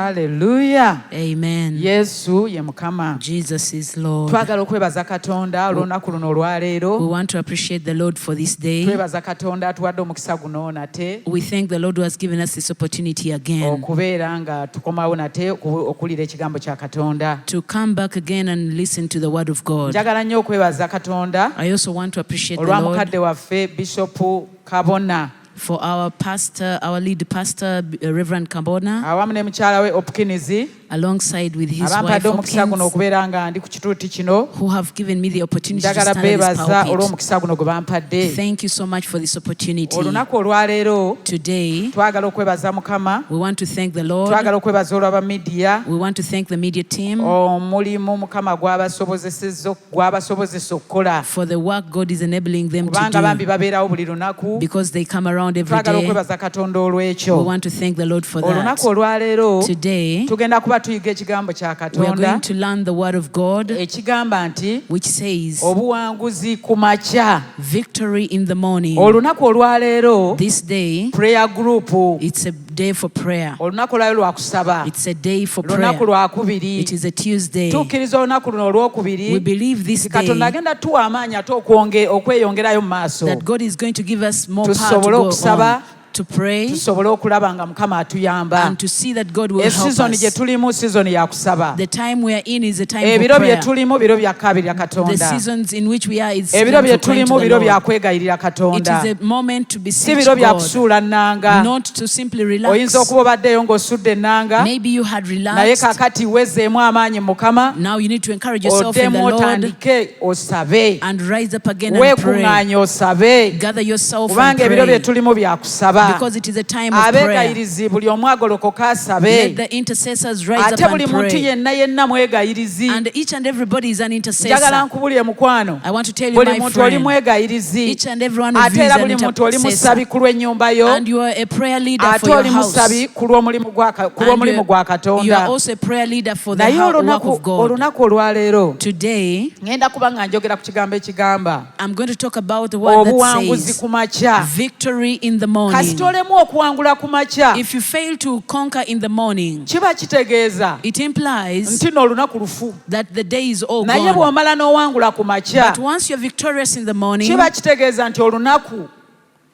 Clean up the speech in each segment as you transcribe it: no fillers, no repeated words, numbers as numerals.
Hallelujah. Amen. Yesu ye Mukama. Jesus is Lord. Twagala okwebaza Katonda olw'olunaku luno olwaleero. We want to appreciate the Lord for this day. Twebaza Katonda atuwadde omukisa guno nate. We thank the Lord who has given us this opportunity again okubeera nga tukomawo nate okuwulira ekigambo kya Katonda. to come back again and listen to the word of God. Njagala nnyo okwebaza Katonda I also want to appreciate the olwa Lord mukadde waffe Bishop Kabona for our pastor, our lead pastor, Reverend Kabona, awamu ne mukyala we Hopkins alongside with his wife abampadde omukisa guno Hopkins, okubeera nga ndi ku kituuti kino. who have given me the opportunity to Njagala stand at this beebaza pulpit. olw'omukisa guno gwe bampadde. Thank you so much for this opportunity. Olunaku olwaleero Today, twagala okwebaza Mukama. we want to thank the Lord. Twagala okwebaza olw'aba media We want to thank the media team omulimu Mukama gw'abasobozesa okukola for the work God is enabling them kubanga to bambi do, babeerawo buli lunaku. because they come around every Twagala day. okwebaza Katonda We olw'ekyo. want to thank the Lord for that. Olunaku olwaleero Today, tugenda kuba tuyiga ekigambo kya we are Katonda going to learn the word of God, ekigamba nti which says obuwanguzi ku makya. victory in the morning. Olunaku olwaleero This day, prayer group. it's a day for prayer. Olunaku olwaleero lwa kusaba. It's a day for prayer. Lunaku lwakubiri. It is a Tuesday. Tukkiriza olunaku luno olwokubiri. We believe this Nti Katonda day agenda tuwa amaanyi ate okweyongerayo mu maaso. that God is going to give us more power to Tusobole go okusaba. on, to pray, tusobole okulaba nga Mukama atuyamba. and to see that God will help Esizoni gye us. tulimu sizoni ya kusaba. The time we are in is a time for Ebiro bye prayer. tulimu biro bya kabirira The Katonda. seasons in which we are is Ebiro season bye for crying to tulimu the biro bya Lord. kwegayirira It Katonda. is a moment to Si beseech biro bya God, kusuula nnanga. not to simply relax. Oyinza okuba obaddeyo ng'osudde ennanga Maybe you had naye relaxed. kakati wezeemu amaanyi mu Mukama. Now you need to encourage yourself in Oddemu the Lord otandike osabe. and rise up again and pray. Weekuŋŋaanye osabe. Gather yourself and Kubanga ebiro bye pray, tulimu bya kusaba. because it is a time of prayer. Abeegayirizi buli omu agolokoka asabe. Let the intercessors rise Ate up buli and muntu pray. yenna mwegayirizi. And each and everybody is an Njagala intercessor. nkubulire mukwano. I want to tell you, Buli my muntu oli friend, mwegayirizi. each and every one of Ate you is era an buli muntu oli intercessor. musabi ku lw'ennyumba yo. And you are a prayer leader Ate for your oli house. musabi ku lw'omulimu gwa And you are Katonda. also a prayer leader for the Naye work of God. olunaku olwaleero Today, ŋŋenda kuba nga njogera ku kigambo ekigamba I'm going to talk about the word that obuwanguzi says ku makya. victory in the morning. Kasita olemu okuwangula ku makya If you fail to conquer in the morning, kiba kitegeeza it implies nti n'olunaku lufu. that the day is all Naye gone. bw'omala n'owangula ku makya But once you're victorious in the morning, kiba kitegeeza nti olunaku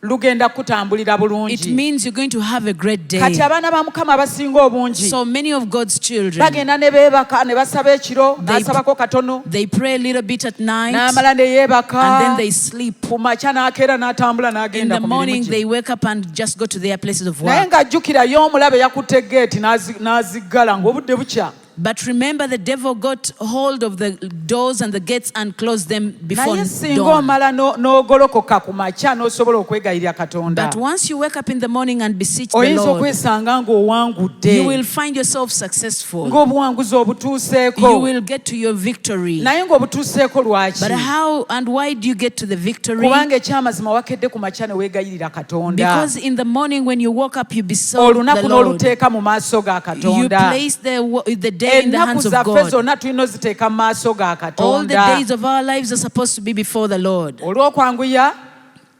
lugenda kutambulira it bulungi. means you're going to have a great day. Kati abaana ba Mukama abasinga obungi So many of God's children, bagenda ne beebaka ne basaba ekiro n'asabako katono they pray a little bit at night n'amala ne yeebaka and then they sleep. ku makya n'akeera n'atambula In n'agenda the ku morning, mirimu they gye. wake up and just go to their places of Naye work. ng'ajjukira y'omulabe yakutte geeti n'aziggala ng'obudde bukya. But remember, the devil got hold of the doors and the gates and closed them before Naye singa dawn. omala n'ogolokoka ku makya n'osobola okwegayirira Katonda, But once you wake up in the morning and beseech the oyinza Lord, okwesanga ng'owangudde, you will find yourself successful. ng'obuwanguzi You obutuuseeko. will get to your victory. Naye ng'obutuuseeko lwaki? But how and why do you get to the victory? Kubanga ekyamazima wakedde ku makya ne weegayirira Katonda. Because in the morning when you woke up, you besought Olunaku the Lord. n'oluteeka mu maaso ga You Katonda. place the day in the Ennaku hands of zaffe God. zonna tulina oziteeka mu maaso ga All the Katonda. days of our lives are supposed to be before the Lord. Olw'okwanguya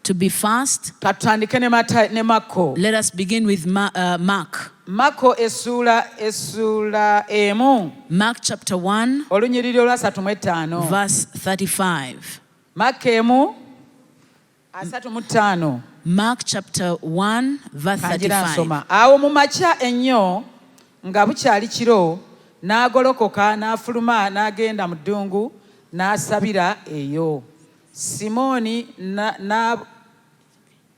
To be fast, katutandike ne Makko. let us begin with Mark. Makko essuula emu Mark chapter 1, olunyiriri olwa 35. verse 35. Makko emu 35. Mark chapter 1, verse Kanjira 35. nsoma. Awo mu makya ennyo nga bukyali kiro n'agolokoka n'afuluma n'agenda mu ddungu n'asabira eyo. Simooni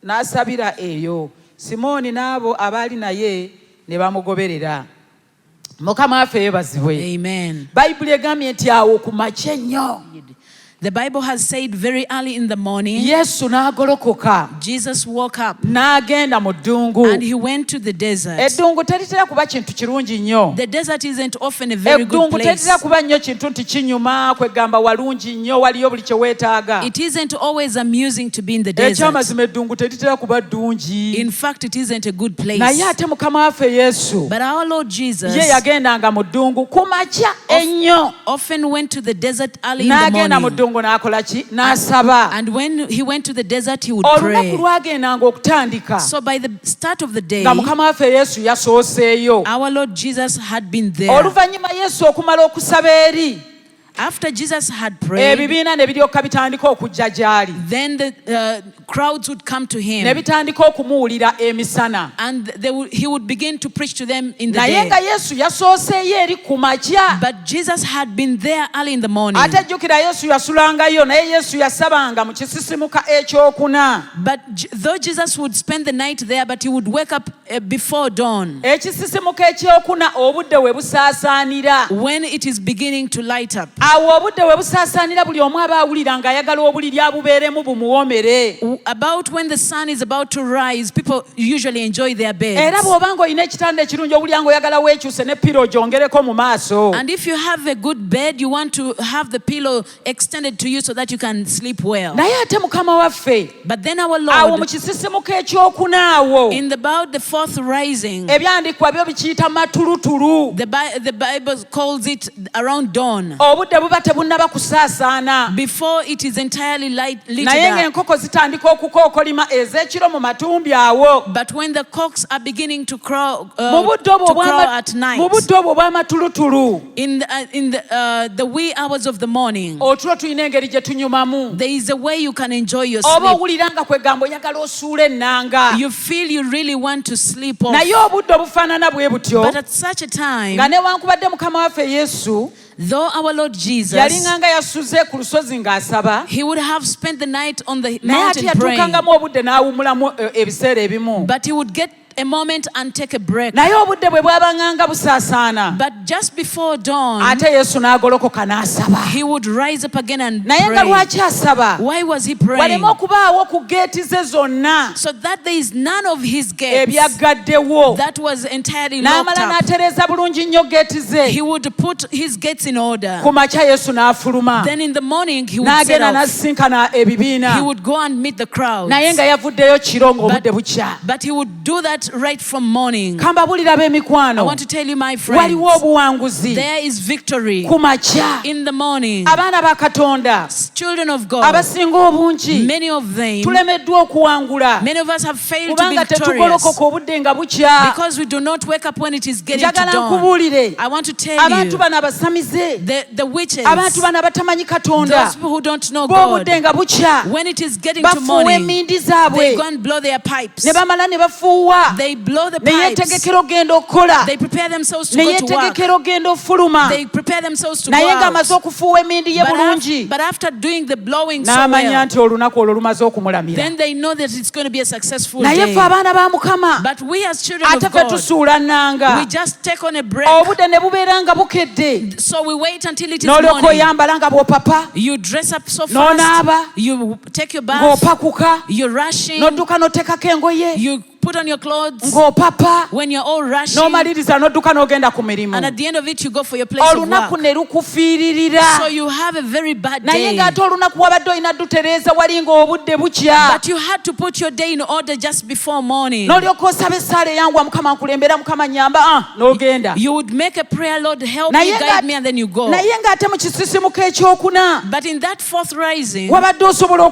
n'asabira eyo. Simooni n'abo abaali naye ne bamugoberera. Mukama waffe yeebazibwe. Amen. Bayibuli egambye nti awo ku makya ennyo The Bible has said very early in the morning, Yesu n'agolokoka Jesus woke up n'agenda mu ddungu. and he went to the desert. Eddungu teritera kuba kintu kirungi nnyo. The desert isn't often a very good Eddungu place. teritera kuba nnyo kintu nti kinyuma kwegamba walungi nnyo waliyo buli kye weetaaga. It isn't always amusing to be in the desert. Ekyamazima eddungu teritera kuba ddungi. In fact, it isn't a good place. Naye ate Mukama waffe Yesu But our Lord Jesus ye yagendanga mu ddungu ku makya ennyo. often went to the desert early in the N'agenda mu morning. ddungu ddungu n'akola ki n'asaba And when he went to the desert, he would olunaku pray. lwagendanga okutandika So by the start of the day, nga mukama waffe yesu yasooseeyo our Lord Jesus had been there. oluvannyuma yesu okumala okusaba eri After Jesus had prayed, ebibiina ne biryoka bitandika okujja gy'ali then the crowds would come to ne him, bitandika okumuwulira emisana and he would begin to preach to them in the naye nga day. yesu yasooseeyo eri ku makya But Jesus had been there early in the morning. ate jjukira yesu yasulangayo naye yesu yasabanga mu kisisimuka ekyokuna But though Jesus would spend the night there, but he would wake up before dawn, ekisisimuka ekyokuna obudde we busaasaanira when it is beginning to light up. awo obudde we busaasaanira buli omu aba awulira ng'ayagala obuliri abubeeremu bumuwomere About when the sun is about to rise, people usually enjoy their era beds. bw'oba ng'olina ekitanda ekirungi owulira ng'oyagala weekyuse ne piro gyongereko mu maaso And if you have a good bed, you want to have the pillow extended to you so that you can sleep well. naye ate mukama waffe But then our awo mu Lord, kisisimuka ekyokuna awo in about the fourth rising, ebyandikwa byo bikiyita matulutulu the Bible calls it around dawn, obudde buba tebunnaba kusaasaana before it is entirely naye lit up. ng'enkoko zitandika okukookolima ez'ekiro mu matumbi awo But when the cocks are beginning to crow, mu budde obwo at night, mu budde obwo obw'amatulutulu in the wee hours of the morning, otulo tulina engeri gye tunyumamu there is a way you can enjoy your oba sleep. owulira nga kwegamba oyagala osuula ennanga You feel you really want to sleep off. naye obudde obufaanana bwe butyo But at such a nga time, newankubadde mukama waffe yesu though our Lord Jesus, yalinga nga yasuze ku lusozi ng'asaba he would have spent the night on the naye ate mountain praying, yatuukangamu obudde n'awumulamu ebiseera ebimu but he would get a moment and take a break. naye obudde bwe bwabanga nga busaasaana But just before dawn, ate yesu n'agolokoka n'asaba he would rise up again and naye nga pray. lwaki asaba Why was he praying? waleme okubaawo ku geeti ze zonna So that there is none of his gates ebyaggaddewo that was entirely locked n'amala up. n'atereeza bulungi nnyo geeti ze He would put his gates in order. ku makya yesu n'afuluma Then in the morning he would set n'agenda off. n'asisinkana He ebibiina would go and meet the crowds. naye nga yavuddeyo kiro ng'obudde bukya But he would do that right from morning. kambabulira I b'emikwano want to tell you, my friends, waliwo obuwanguzi there is victory ku makya in the morning. abaana ba katonda Children of God, abasinga obungi many of them, tulemeddwa okuwangula many of us have failed to be kubanga victorious tetugolokoka obudde nga bukya because we do not wake up when it is getting to njagala dawn. nkubuulire I want to tell abantu you, bano abasamize the witches, abantu bano abatamanyi katonda those people who don't know b'obudde God, nga bukya when it is getting to bafuuwa morning, emindi zaabwe they go and blow their pipes. ne bamala ne bafuuwa They blow the ne pipes. yeetegekera ogenda okukola They prepare themselves to ne go to work. yeetegekera ogenda ofuluma They prepare themselves to naye go ng'amaze out. okufuuwa emindi ye bulungi But after doing the blowing so n'amanya well, nti olunaku olwo lumaze okumulamira then they know that it's going to be a successful naye day. ffe abaana ba mukama But we as children ate of ffe God, tusuula nnanga we just take on a break. obudde ne bubeera nga bukedde So we wait until it is n'olyoka morning. oyambala nga bw'opapa You dress up so n'onaaba fast. You take your bath. ng'opakuka You're rushing. n'odduka n'oteekako engoye You put on your clothes. ng'opapa When you're all rushing. n'omaliriza n'odduka n'ogenda ku mirimu And at the end of it, you go for your place of olunaku work. ne lukufiiririra So you have a very bad naye day. ng'ate olunaku wabadde olina dutereeza wali ng'obudde bukya But you had to put your day in order just before morning. n'olyoka osaba essaala eyangwa mukama nkulembera mukama nyamba n'ogenda You would make a prayer, Lord, help me, Naye guide nga- me, and then you go. naye ng'ate mu kisisimuka ekyokuna But in that fourth rising, wabadde osobola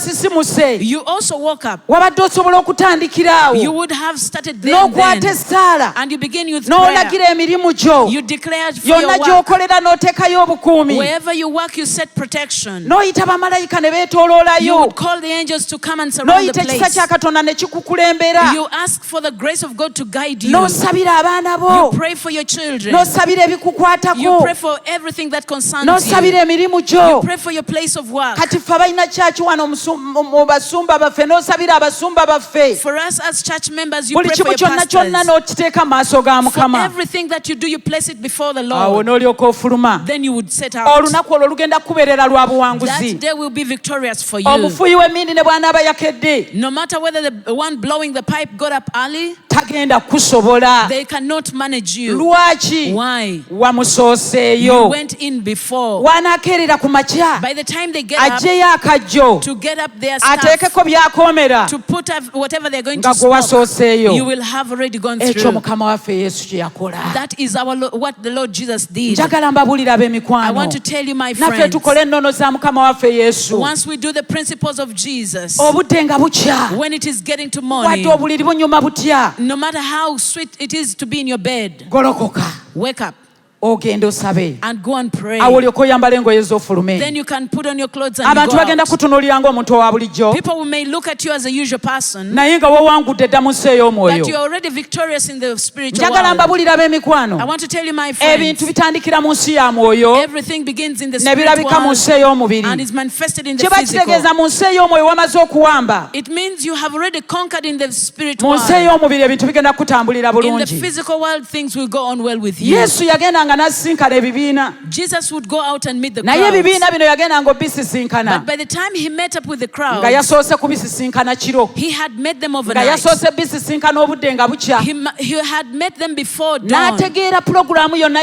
wasisimuse you also woke up. wabadde osobola okutandikiraawo You would have started there n'okwata then. essaala And you begin with prayer. n'olagira emirimu gyo You declared for your yonna work. gy'okolera n'oteekayo obukuumi Wherever you work, you set protection. n'oyita bamalayika ne You beetooloolayo would call the angels to come and surround the n'oyita ekisa place. kya katonda ne kikukulembera You ask for the grace of God to guide you. n'osabira abaana You bo pray for your children. n'osabira You ebikukwatako pray for everything that concerns n'osabira you. emirimu You gyo pray for your place of work. kati ffe abalina kyaki wano mu basumba baffe n'osabira abasumba baffe For us as church members, you buli pray for kimu your kyonna kyonna pastors. n'okiteeka mu maaso ga For mukama everything that you do, you place it before the awo Lord. n'olyoka ofuluma Then you would set out. olunaku olwo lugenda kubeerera lwa buwanguzi That day will be victorious for you. omufuuyi w'emmindi ne bw'anaaba yakedde No matter whether the one blowing the pipe got up early, tagenda kusobola. They cannot manage you. Lwaki? Why? Wamusooseeyo. You went in before. Wanaakeerera ku makya By the time they get up, aggyeyo akajjo to get up their stuff, ateekeko by'akoomera to put up whatever they're going nga to gwe smoke, wasooseeyo. you will have already gone Ekyo through. Mukama waffe Yesu kye yakola. That is what the Lord Jesus did. Njagala mbabuulira I ab'emikwano. want to tell you, my Naffe friends, tukole ennono za Mukama waffe Yesu. once we do the principles of Jesus, Obudde nga bukya. when it is getting to Wadde morning, obuliri bunyuma butya. no matter how sweet it is to be in your bed, Golokoka. wake up Ogende osabe. and go and pray. Awo olyoke oyambala engoye z'ofulume. Then you can put on your clothes and you Abantu go bagenda out. kutunuulira ng'omuntu owa bulijjo. People may look at you as a usual person, Naye nga wawangudde dda mu nsi but ey'omwoyo. you're already victorious in the spiritual Njagala world. mbabuulira ab'emikwano. I want to tell you, my Ebintu friends, bitandikira mu nsi ya mwoyo everything begins in the ne spirit birabika mu world nsi ey'omubiri. and is manifested in the Kiba physical. kitegeeza mu nsi ey'omwoyo wamaze okuwamba. It means you have already conquered in the spirit Mu nsi world. ey'omubiri ebintu bigenda kutambulira In the bulungi. physical world, things will go on well with you. Yesu yagendanga n'asisinkana ebibiina. Jesus would go out and meet the Naye crowds. ebibiina bino yagendanga obisisinkana. But by the time he met up with the Nga crowd, yasoose kubisisinkana kiro. he had met them Nga overnight. yasoose bisisinkana obudde nga bukya. He had met them before dawn. N'ategeera pulogulaamu yonna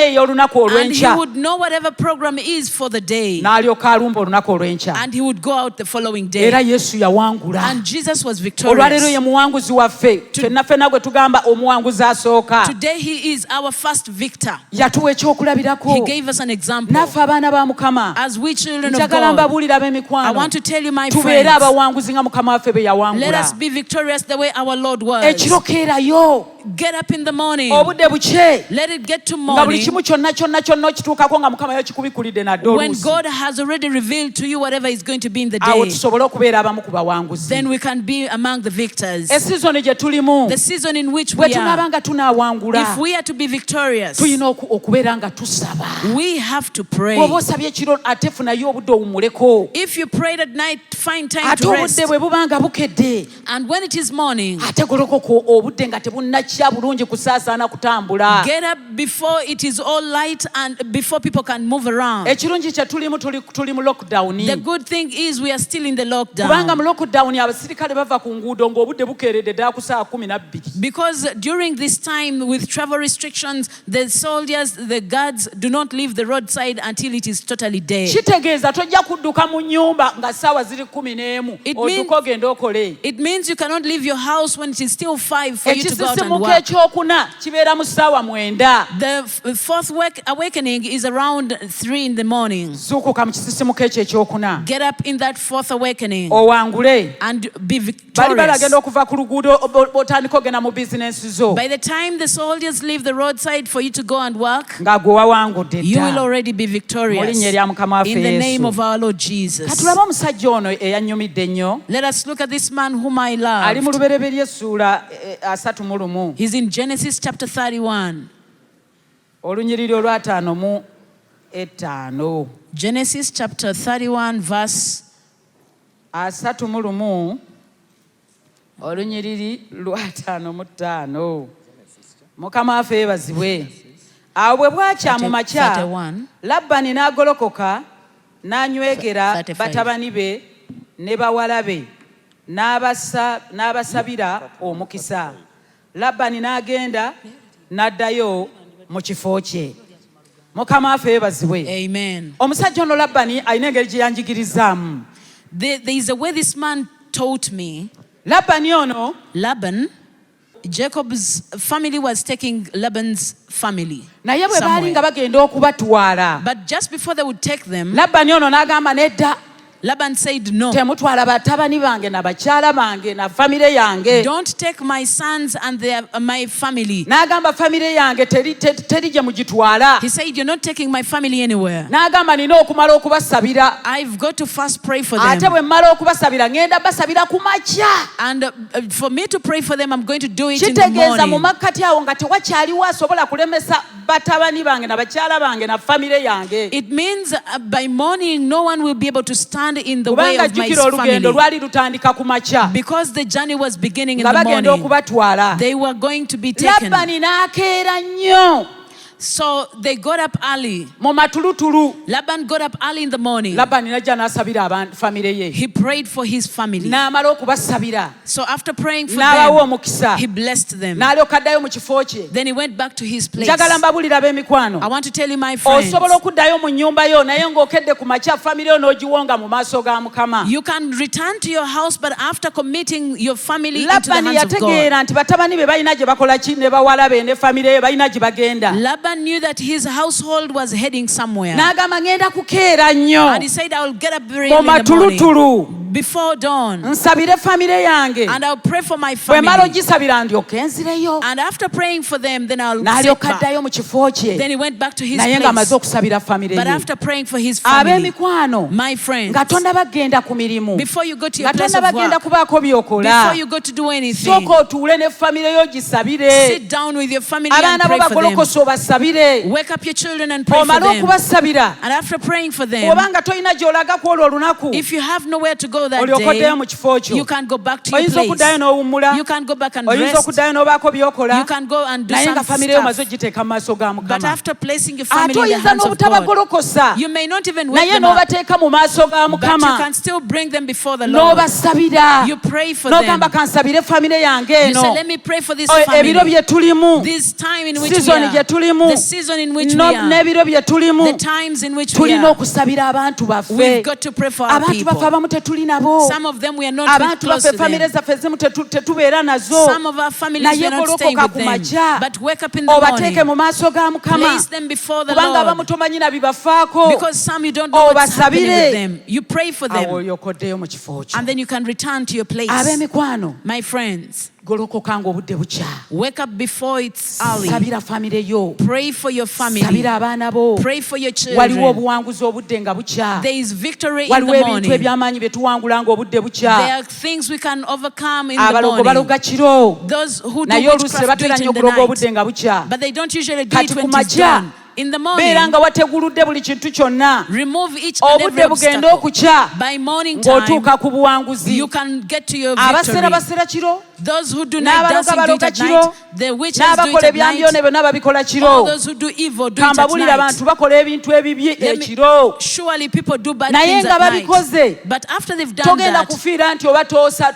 ey'olunaku And he olw'enkya. would know whatever program is for the day. N'alyoka alumba olunaku olw'enkya. And he would go out the following Era day. Yesu yawangula. And Jesus was Olwaleero victorious. ye muwanguzi waffe. Ffenna ffenna gwe tugamba omuwanguzi asooka. Today he is our first victor. Yatuwa ekyokulabirako. He gave us an example. Naffe abaana ba Mukama. As we children of Njagala God, mbabuulira I ab'emikwano. want to tell you, my Tubeere friends, abawanguzi nga Mukama waffe bwe let yawangula. us be victorious the way our Lord was. Ekiro keerayo. Get up in the morning. Obudde bukye. Let it get to Nga buli morning. kimu kyonna okituukako nga Mukama yakikubikulidde nadde When oluusi. God has already revealed to you whatever is going to be in the Awo day, tusobole okubeera abamu ku bawanguzi. then we can be among the victors. Esizoni gye tulimu. The season in which Bwe we tunaaba are, nga tunaawangula. if we are to be victorious, Tulina okubeera nga tusaba. we have to pray. Bw'oba osabye ekiro ate funayo obudde owummuleko. If you prayed at night, find time Ate to rest. obudde bwe buba nga bukedde. And when it is morning, Ate golokoka obudde nga tebunnakya bulungi kusaasaana kutambula. get up before it is all light and before people can move around. Ekirungi kye tulimu tuli mu lockdown. The good thing is we are still in the Kubanga mu lockdown. lockdown abasirikale bava ku nguudo ng'obudde bukeeredde ddala ku ssaawa 12. Because during this time with travel restrictions, the soldiers, the guards do not leave the roadside until it is totally day. Kitegeeza tojja kudduka mu nnyumba nga ssaawa ziri 11. It means- Odduka ogende okole. It means you cannot leave your house when it is still 5 for you to go out and Ekisisimuka work. ekyokuna kibeera mu ssaawa 9. The fourth awakening is around 3 in the morning. Zuukuka mu kisisimuka ekyo ekyokuna. Get up in that fourth awakening Owangule. and be Bali victorious. balagenda okuva ku luguudo b'otandika ogenda mu bizinensi zo. By the time the soldiers leave the roadside for you to go and work, Nga gwe wawangudde you will dda. already be Mu victorious. linnya erya Mukama waffe In the name Yesu. of our Lord Jesus. Katulabe omusajja ono eyanyumidde ennyo. Let us look at this man whom I Ali mu love. lubereberye essuula 31. He's in Genesis chapter 31. Olunyiriri olw'ataano mu etaano. Genesis chapter 31 verse 31 olunyiriri lw'ataano mu ttaano. Mukama waffe yeebazibwe. Awo bwe bwakya mu makya 31. Labani n'agolokoka n'anywegera 35. batabani be ne bawala be n'abasabira omukisa. Labani n'agenda n'addayo mu kifo kye. Mukama waffe yeebazibwe. Amen. Omusajja ono Labani alina engeri gye yanjigirizaamu. There is a way this man taught me. Labani ono Laban, Jacob's family was taking Laban's family naye bwe baali nga somewhere. bagenda okubatwala. But just before they would take them, Labani ono n'agamba nedda. Laban said, no, Temutwala batabani bange na bakyala bange na famire yange. don't take my sons and my family. N'agamba famire yange teri gye mugitwala. He said, you're not taking my family anywhere. N'agamba nina okumala okubasabira. I've got to first pray for Ate them. bwe mmala okubasabira ngenda basabira ku makya. And for me to pray for them, I'm going to do it in the Kitegeeza mu morning. makkati awo nga tewakyaliwo asobola kulemesa batabani bange na bakyala bange na famire yange. It means by morning, no one will be able to stand in the way Kubanga of my jjukira olugendo family. lwali lutandika ku makya Because the journey was beginning in nga the bagenda morning. okubatwala. They were going to be taken. Labani n'akeera nnyo. So they got up early. mu matulutulu. Laban got up early in the morning. Labani najja n'asabira famire ye. He prayed for his family. N'amala okubasabira. So after praying for N'abawa them, omukisa. he blessed them. N'alyoka addayo mu kifo kye. Then he went back to his place. Njagala mbabulira ab'emikwano. I want to tell you, my friends, Osobola okuddayo mu nnyumba yo naye ng'okedde ku makya famire yo n'ogiwonga mu maaso ga Mukama. you can return to your house, but after committing your family into the Labani hands of God. yategeera nti batabani be balina gye bakola ki ne bawala be ne famire ye balina gye bagenda. Laban knew that his household was heading somewhere. N'agamba ngenda kukeera nnyo And he said, I will get up very mu early in the morning, matulutulu before dawn, nsabire famire yange. and I'll pray for my Bwe mala family. ogisabira ndyoke nzireyo. And after praying for them, then I'll sit N'alyoka back. addayo mu kifo kye. Then he went back to his Naye ng'amaze place. okusabira famire But ye. after praying for his family, Ab'emikwano my friends, nga tonda bagenda ku mirimu. before you go to your Nga place tonda of bagenda work, kubaako by'okola. before you go to do anything, Sooka otuule ne famire yo gisabire. sit down with your family and Abaana bo pray for them. bagolokosa obasabire. Wake up your children and pray for Omale them. okubasabira. And after praying for them, Oba nga tolina gy'olaga ku olwo olunaku. if you have nowhere to go that Olyoka oddeyo mu day, kifo kyo. you can go back to your Oyinza okuddayo place. n'owummula. You can go back and Oyinza rest. okuddayo n'obaako by'okola. You can go and do Naye some nga famire yo omaze stuff. ogiteeka mu maaso ga But Mukama. after placing your Ate family in the oyinza hands of God, n'obutabagolokosa. you may not even wake Naye them up, n'obateeka mu maaso ga but you Mukama. can still bring them before the Lord. N'obasabira. You pray for them. N'ogamba kansabire famire yange You say, eno. let me pray for this Ebiro family. bye tulimu. This time in which we Season gye are. tulimu. The season in which we No- are. n'ebiro bye tulimu. The times in which we Tulina are. okusabira abantu baffe. We've got to pray for our Abantu baffe people. abamu tetuli nabo. Some of them we are not Abantu close baffe to famire them. zaffe ezimu tetubeera nazo. Some of our families we Naye are not staying golokoka with ku them. makya. But wake up in the Obateeke morning. mu maaso ga Mukama. Place them before the Kubanga abamu Lord. tomanyi na bibafaako. Because some you don't know what's happening Obasabire. with them. You pray for Awo them. olyoka oddeyo mu kifo kyo. And then you can return to your place. Ab'emikwano My friends, golokoka ng'obudde bukya. wake up before it's early. Sabira famire yo. Pray for your family. Sabira abaana bo. Pray for your Waliwo children. obuwanguzi obudde nga bukya. There is victory in Waliwo the ebintu morning. eby'amaanyi bye tuwangula ng'obudde bukya. There are things we can overcome in the Abalogo morning. baloga kiro. Those who do Naye oluusi witchcraft do tebatera it nnyo in the okuloga night. obudde nga bukya. But they don't usually do Kati it ku when it's makya done. In the beera morning, nga wateguludde buli kintu kyonna. remove each and every Obudde bugenda obstacle. okukya By morning time, ng'otuuka ku buwanguzi. you can get to your Abasera victory. basera kiro. Those who do night N'abaloga dancing do it baloga at kiro. night. The witches do it N'abakola at ebyambyone night. bonna babikola All kiro. those who do evil do it at Kambabulira night. abantu bakola ebintu ebibi Let me- ekiro. Surely people do bad Naye things nga at night. babikoze. But after they've done Togenda that, kufiira nti oba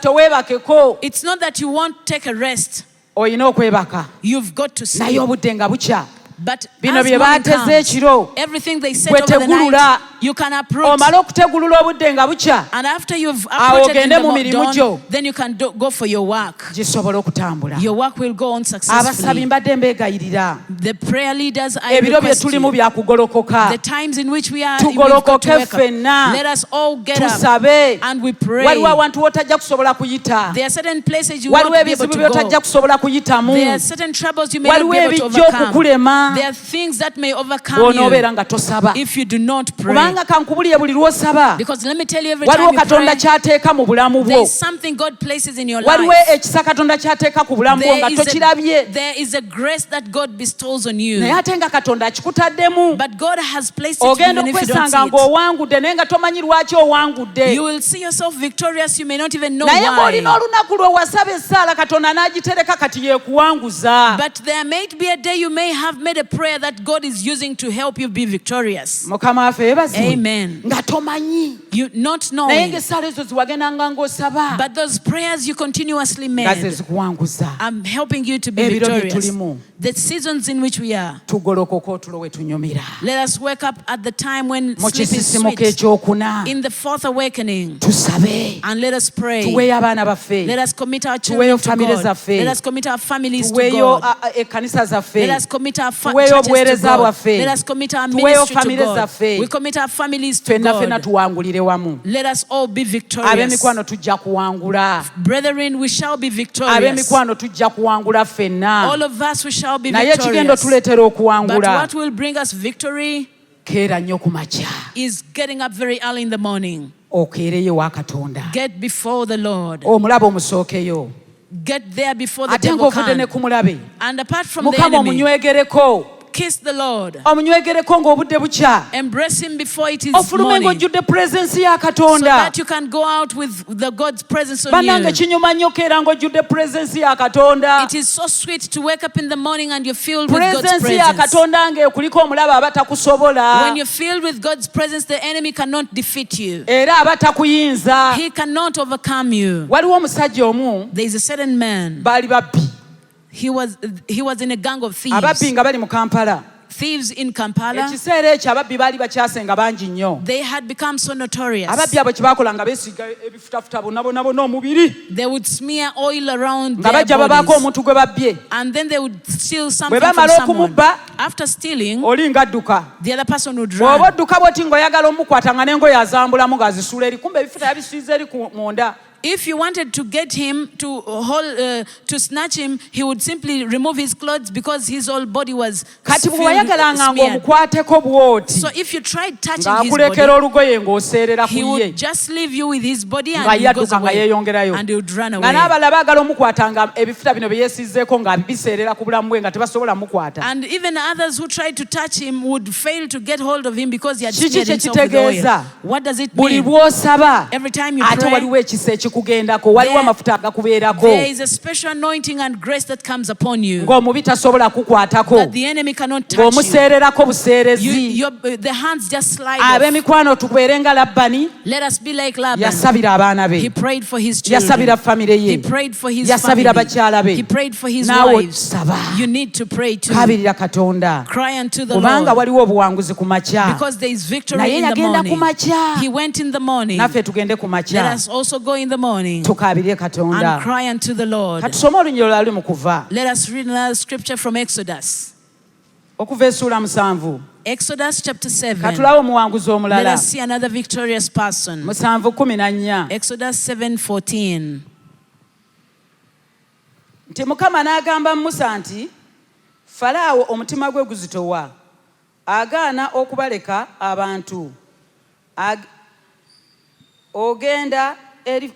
teweebakeko. it's not that you won't take a rest. Olina okwebaka. You've got to Naye sleep. obudde nga bukya. But Bino as bye morning baateze comes, ekiro. everything they set Gwe over the tegulula. night, you can uproot. Omale okutegulula obudde nga bukya. And after you've Awo uprooted in ogende the mu mirimu dawn, gyo. then you can go for your work. Gisobola okutambula. Your work will go on Abasabi successfully. mbadde mbeegayirira. The prayer leaders, I Ebiro bye request tulimu you, bya kugolokoka. the times in which we are, we've got Tugolokoke to wake up. ffenna. Let us all get up Tusabe. and we pray. Waliwo awantu w'otajja kusobola kuyita. There are certain places you Waliwo won't be able ebizibu to by'otajja go. kusobola kuyitamu. There are certain troubles you may not Waliwo be able to ebijja overcome. okukulema. There are things that may overcome Bw'onoobeera you nga tosaba. if you do not pray. Kubanga kankubulire buli lw'osaba. Because let me tell you, every Waliwo time you Katonda pray, ky'ateeka mu bulamu there bwo. is something God places in your Waliwo life. ekisa Katonda ky'ateeka ku bulamu bwo nga tokirabye. There is a grace that God bestows on you. Naye ate nga Katonda akikutaddemu. But God has placed it Ogenda even if you don't okwesanga see it. ng'owangudde naye nga tomanyi lwaki owangudde. You will see yourself victorious. You may not even know Naye ng'olina why. olunaku lwe wasaba essaala Katonda n'agitereka kati yeekuwanguza. But there may be a day you may have made a prayer that God is using to help you be victorious. Mukama waffe yeebazibwe. Amen. Nga tomanyi. You not Naye knowing. ng'essaala ezo ziwagendanga ng'osaba. But those prayers you continuously Nga ze made, zikuwanguza. I'm helping you to be Ebiro bye victorious. tulimu. The seasons in which we are. Tugolokoka otulo we tunyumira. Let us wake up at the time when Mu sleep is kisisimuka sweet. ekyokuna. In the fourth awakening. Tusabe. And let us pray. Tuweeyo abaana baffe. Let us commit our Tuweeyo children to family God. zaffe. Let us commit our families to Tuweeyo God. ekkanisa zaffe. Let us commit our Tuweeyo churches to obuweereza God. bwaffe. Let us commit our Tuweeyo ministry to family God. zaffe. We commit our families to Ffenna ffenna God. tuwangulire wamu. Let us all be victorious. Ab'emikwano tujja kuwangula. Brethren, we shall be victorious. Ab'emikwano tujja kuwangula ffenna. All of us, we shall be Naye ekigenda victorious. otuleetera But okuwangula. what will bring us victory Keera nnyo ku makya. is getting up very early in the morning. Okeereyo wa Katonda. Get before the Lord. Omulabe omusookeyo. Get there before the Ate devil ng'ovudde ne comes. ku mulabe. And apart from the Mukama enemy, omunywegereko. Kiss the Lord. omunywegereko ng'obudde bukya, Embrace him before it is ofulume morning, ng'ojjudde presence ya so Katonda. that you can go out with the God's presence on Bannange you. kinyuma nnyo keera ng'ojjudde presence ya Katonda. It is so sweet to wake up in the morning and you're filled with God's Presence ya presence. Katonda ng'ekuliko omulaba aba takusobola When you're filled with God's presence, the enemy cannot defeat you. era aba takuyinza. He cannot overcome you. Waliwo omusajja omu There is a certain man. baali babbi. He was in a gang of Ababbi thieves. nga bali mu Kampala. Thieves in Kampala. Ekiseera ekyo ababbi baali bakyasenga bangi nnyo. They had become so notorious. Ababbi abo kye baakola nga beesiga ebifutafuta bonna omubiri They would smear oil around nga their bajja babaako bodies. omuntu gwe babbye. And then they would steal something Bwe from bamala someone. okumubba, After stealing, oli ng'adduka. the other person would Bw'oba run. odduka bw'oti ng'oyagala omukwata nga n'engoye azambulamu ng'azisuula eri, kumbe ebifuta yabisiiza eri munda. If you wanted to get him to snatch him, he would simply remove his clothes because his whole body was Kati bwe filled, wayagalanga smeared. ng'omukwateko bw'oti So if you tried touching his ng'akulekera body, olugoye ng'oseerera ku he ye would just leave you with his body and nga he goes yadduka nga away. yeeyongerayo. And he would run Nga away. n'abalala baagala omukwata nga ebifuta bino bye yeesizeeko nga biseerera ku bulamu bwe nga tebasobola mukwata. And even others who tried to touch him would fail to get hold of him because he had Kiki smeared kye himself with kitegeeza? oil. What does it Buli mean? bw'osaba Every time you ate pray, waliwo ekisa ekikugendako, waliwo amafuta agakubeerako there is a special anointing and grace that comes upon you ng'omubi tasobola kukwatako, that the enemy cannot touch you. ng'omuseererako buseerezi. The hands just slide off. Ab'emikwano tubeere nga Labbani, Let us be like Laban. yasabira abaana He be, prayed for his children. yasabira famire He ye, prayed for his yasabira family. bakyala be. He prayed for his Naawe wives. saba. You need to pray too. Kabirira Katonda Cry unto the kubanga Lord waliwo obuwanguzi ku makya. because there is victory Naye in the yagenda ku morning. makya. He went in the morning. Naffe tugende ku Let makya us also go in the morning tukabirire Katonda. and cry unto the Lord. Katusome olunyiro lwali mu Kuva, Let us read another scripture from Exodus. okuva essuula 7. Exodus chapter 7. Katulawo omuwanguzi Let omulala. us see another victorious person. 7:14. Exodus 7:14. Nti Mukama n'agamba Musa nti, Falaawo omutima gwe guzitowa, agaana okubaleka abantu. Ogenda eri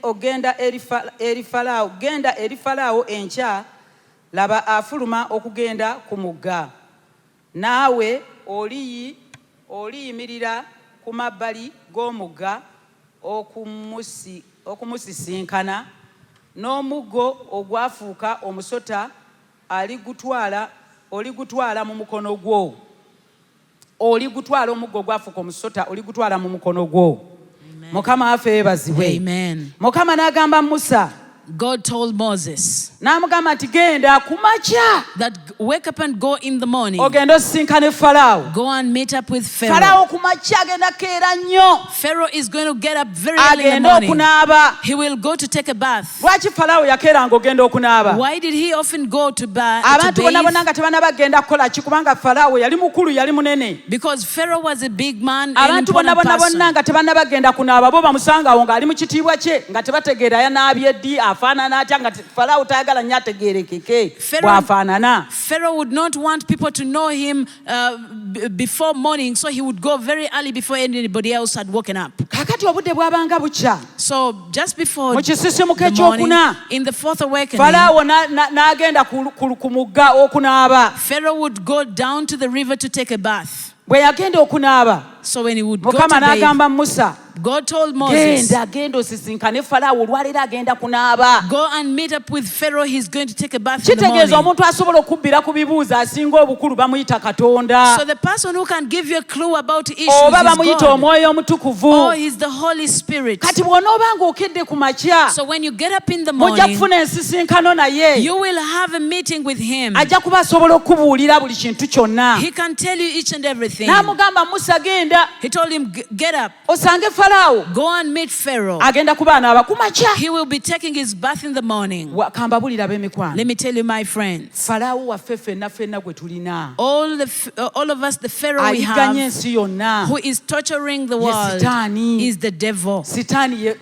Falaawo, genda eri Falaawo enkya, laba afuluma okugenda ku mugga. Naawe oliyimirira ku mabbali g'omugga okumusisinkana, n'omuggo ogwafuuka omusota oligutwala mu mukono gwo. Oligutwala omuggo ogwafuuka omusota oligutwala mu mukono gwo. Mukama waffe yeebazibwe. Amen. Mukama n'agamba Musa, God told Moses n'amugamba nti genda ku makya that wake up and go in the morning. ogenda osisinkane Falaawo. Go and meet up with Pharaoh. Falaawo ku makya agenda keera nnyo, Pharaoh is going to get up very early in the agenda morning. okunaaba. He will go to take a bath. Lwaki Falaawo yakeeranga ogenda okunaaba? Why did he often go to Abantu bonna bonna bathe? nga tebanaba kugenda kukola ki, kubanga Falaawo yali mukulu, yali munene. Because Pharaoh was a big man, an Abantu bonna important bonna bonna person. nga tebanaba kugenda kunaaba, bo bamusangawo ng'ali mu kitiibwa kye nga tebategeera yanaabye ddi, afaanana atya, nga Falaawo tayagala nnyo ategeerekeke bw'afaanana. Pharaoh would not want people to know him before morning, so he would go very early before anybody else had woken up. Kaakati obudde bwabanga bukya, So just before mu kisisimuka the morning, ekyokuna, in the fourth awakening, Falaawo n'agenda ku mugga okunaaba. Pharaoh would go down to the river to take a bath. Bwe yagenda okunaaba, So when he would go Mukama to bathe, n'agamba Musa, God told Moses, genda osisinkane Falaawo, olwaleero agenda kunaaba. go and meet up with Pharaoh. He's going to take a bath in the Kitegeeza morning. omuntu asobola okubbira ku bibuuzo asinga obukulu bamuyita Katonda, So the person who can give you a clue about issues oba is bamuyita God. Omwoyo Omutukuvu. Oh, he's the Holy Spirit. Kati bw'onooba ng'okedde ku makya, So when you get up in the mujja morning, kufuna ensisinkano naye. you will have a meeting with him. Ajja kuba asobola okubuulira buli kintu kyonna. He can tell you each and everything. N'amugamba Musa, genda He told him, get up, osange Falaawo, go and meet Pharaoh. agenda kuba anaaba ku makya. He will be taking his bath in the morning. Kambabulira ab'emikwano, Let me tell you, my friends, Falaawo waffe ffenna gwe tulina, all of us, the Pharaoh we ayigganya have, ensi yonna, who is torturing the ye world, Sitaani. is the devil. Sitaani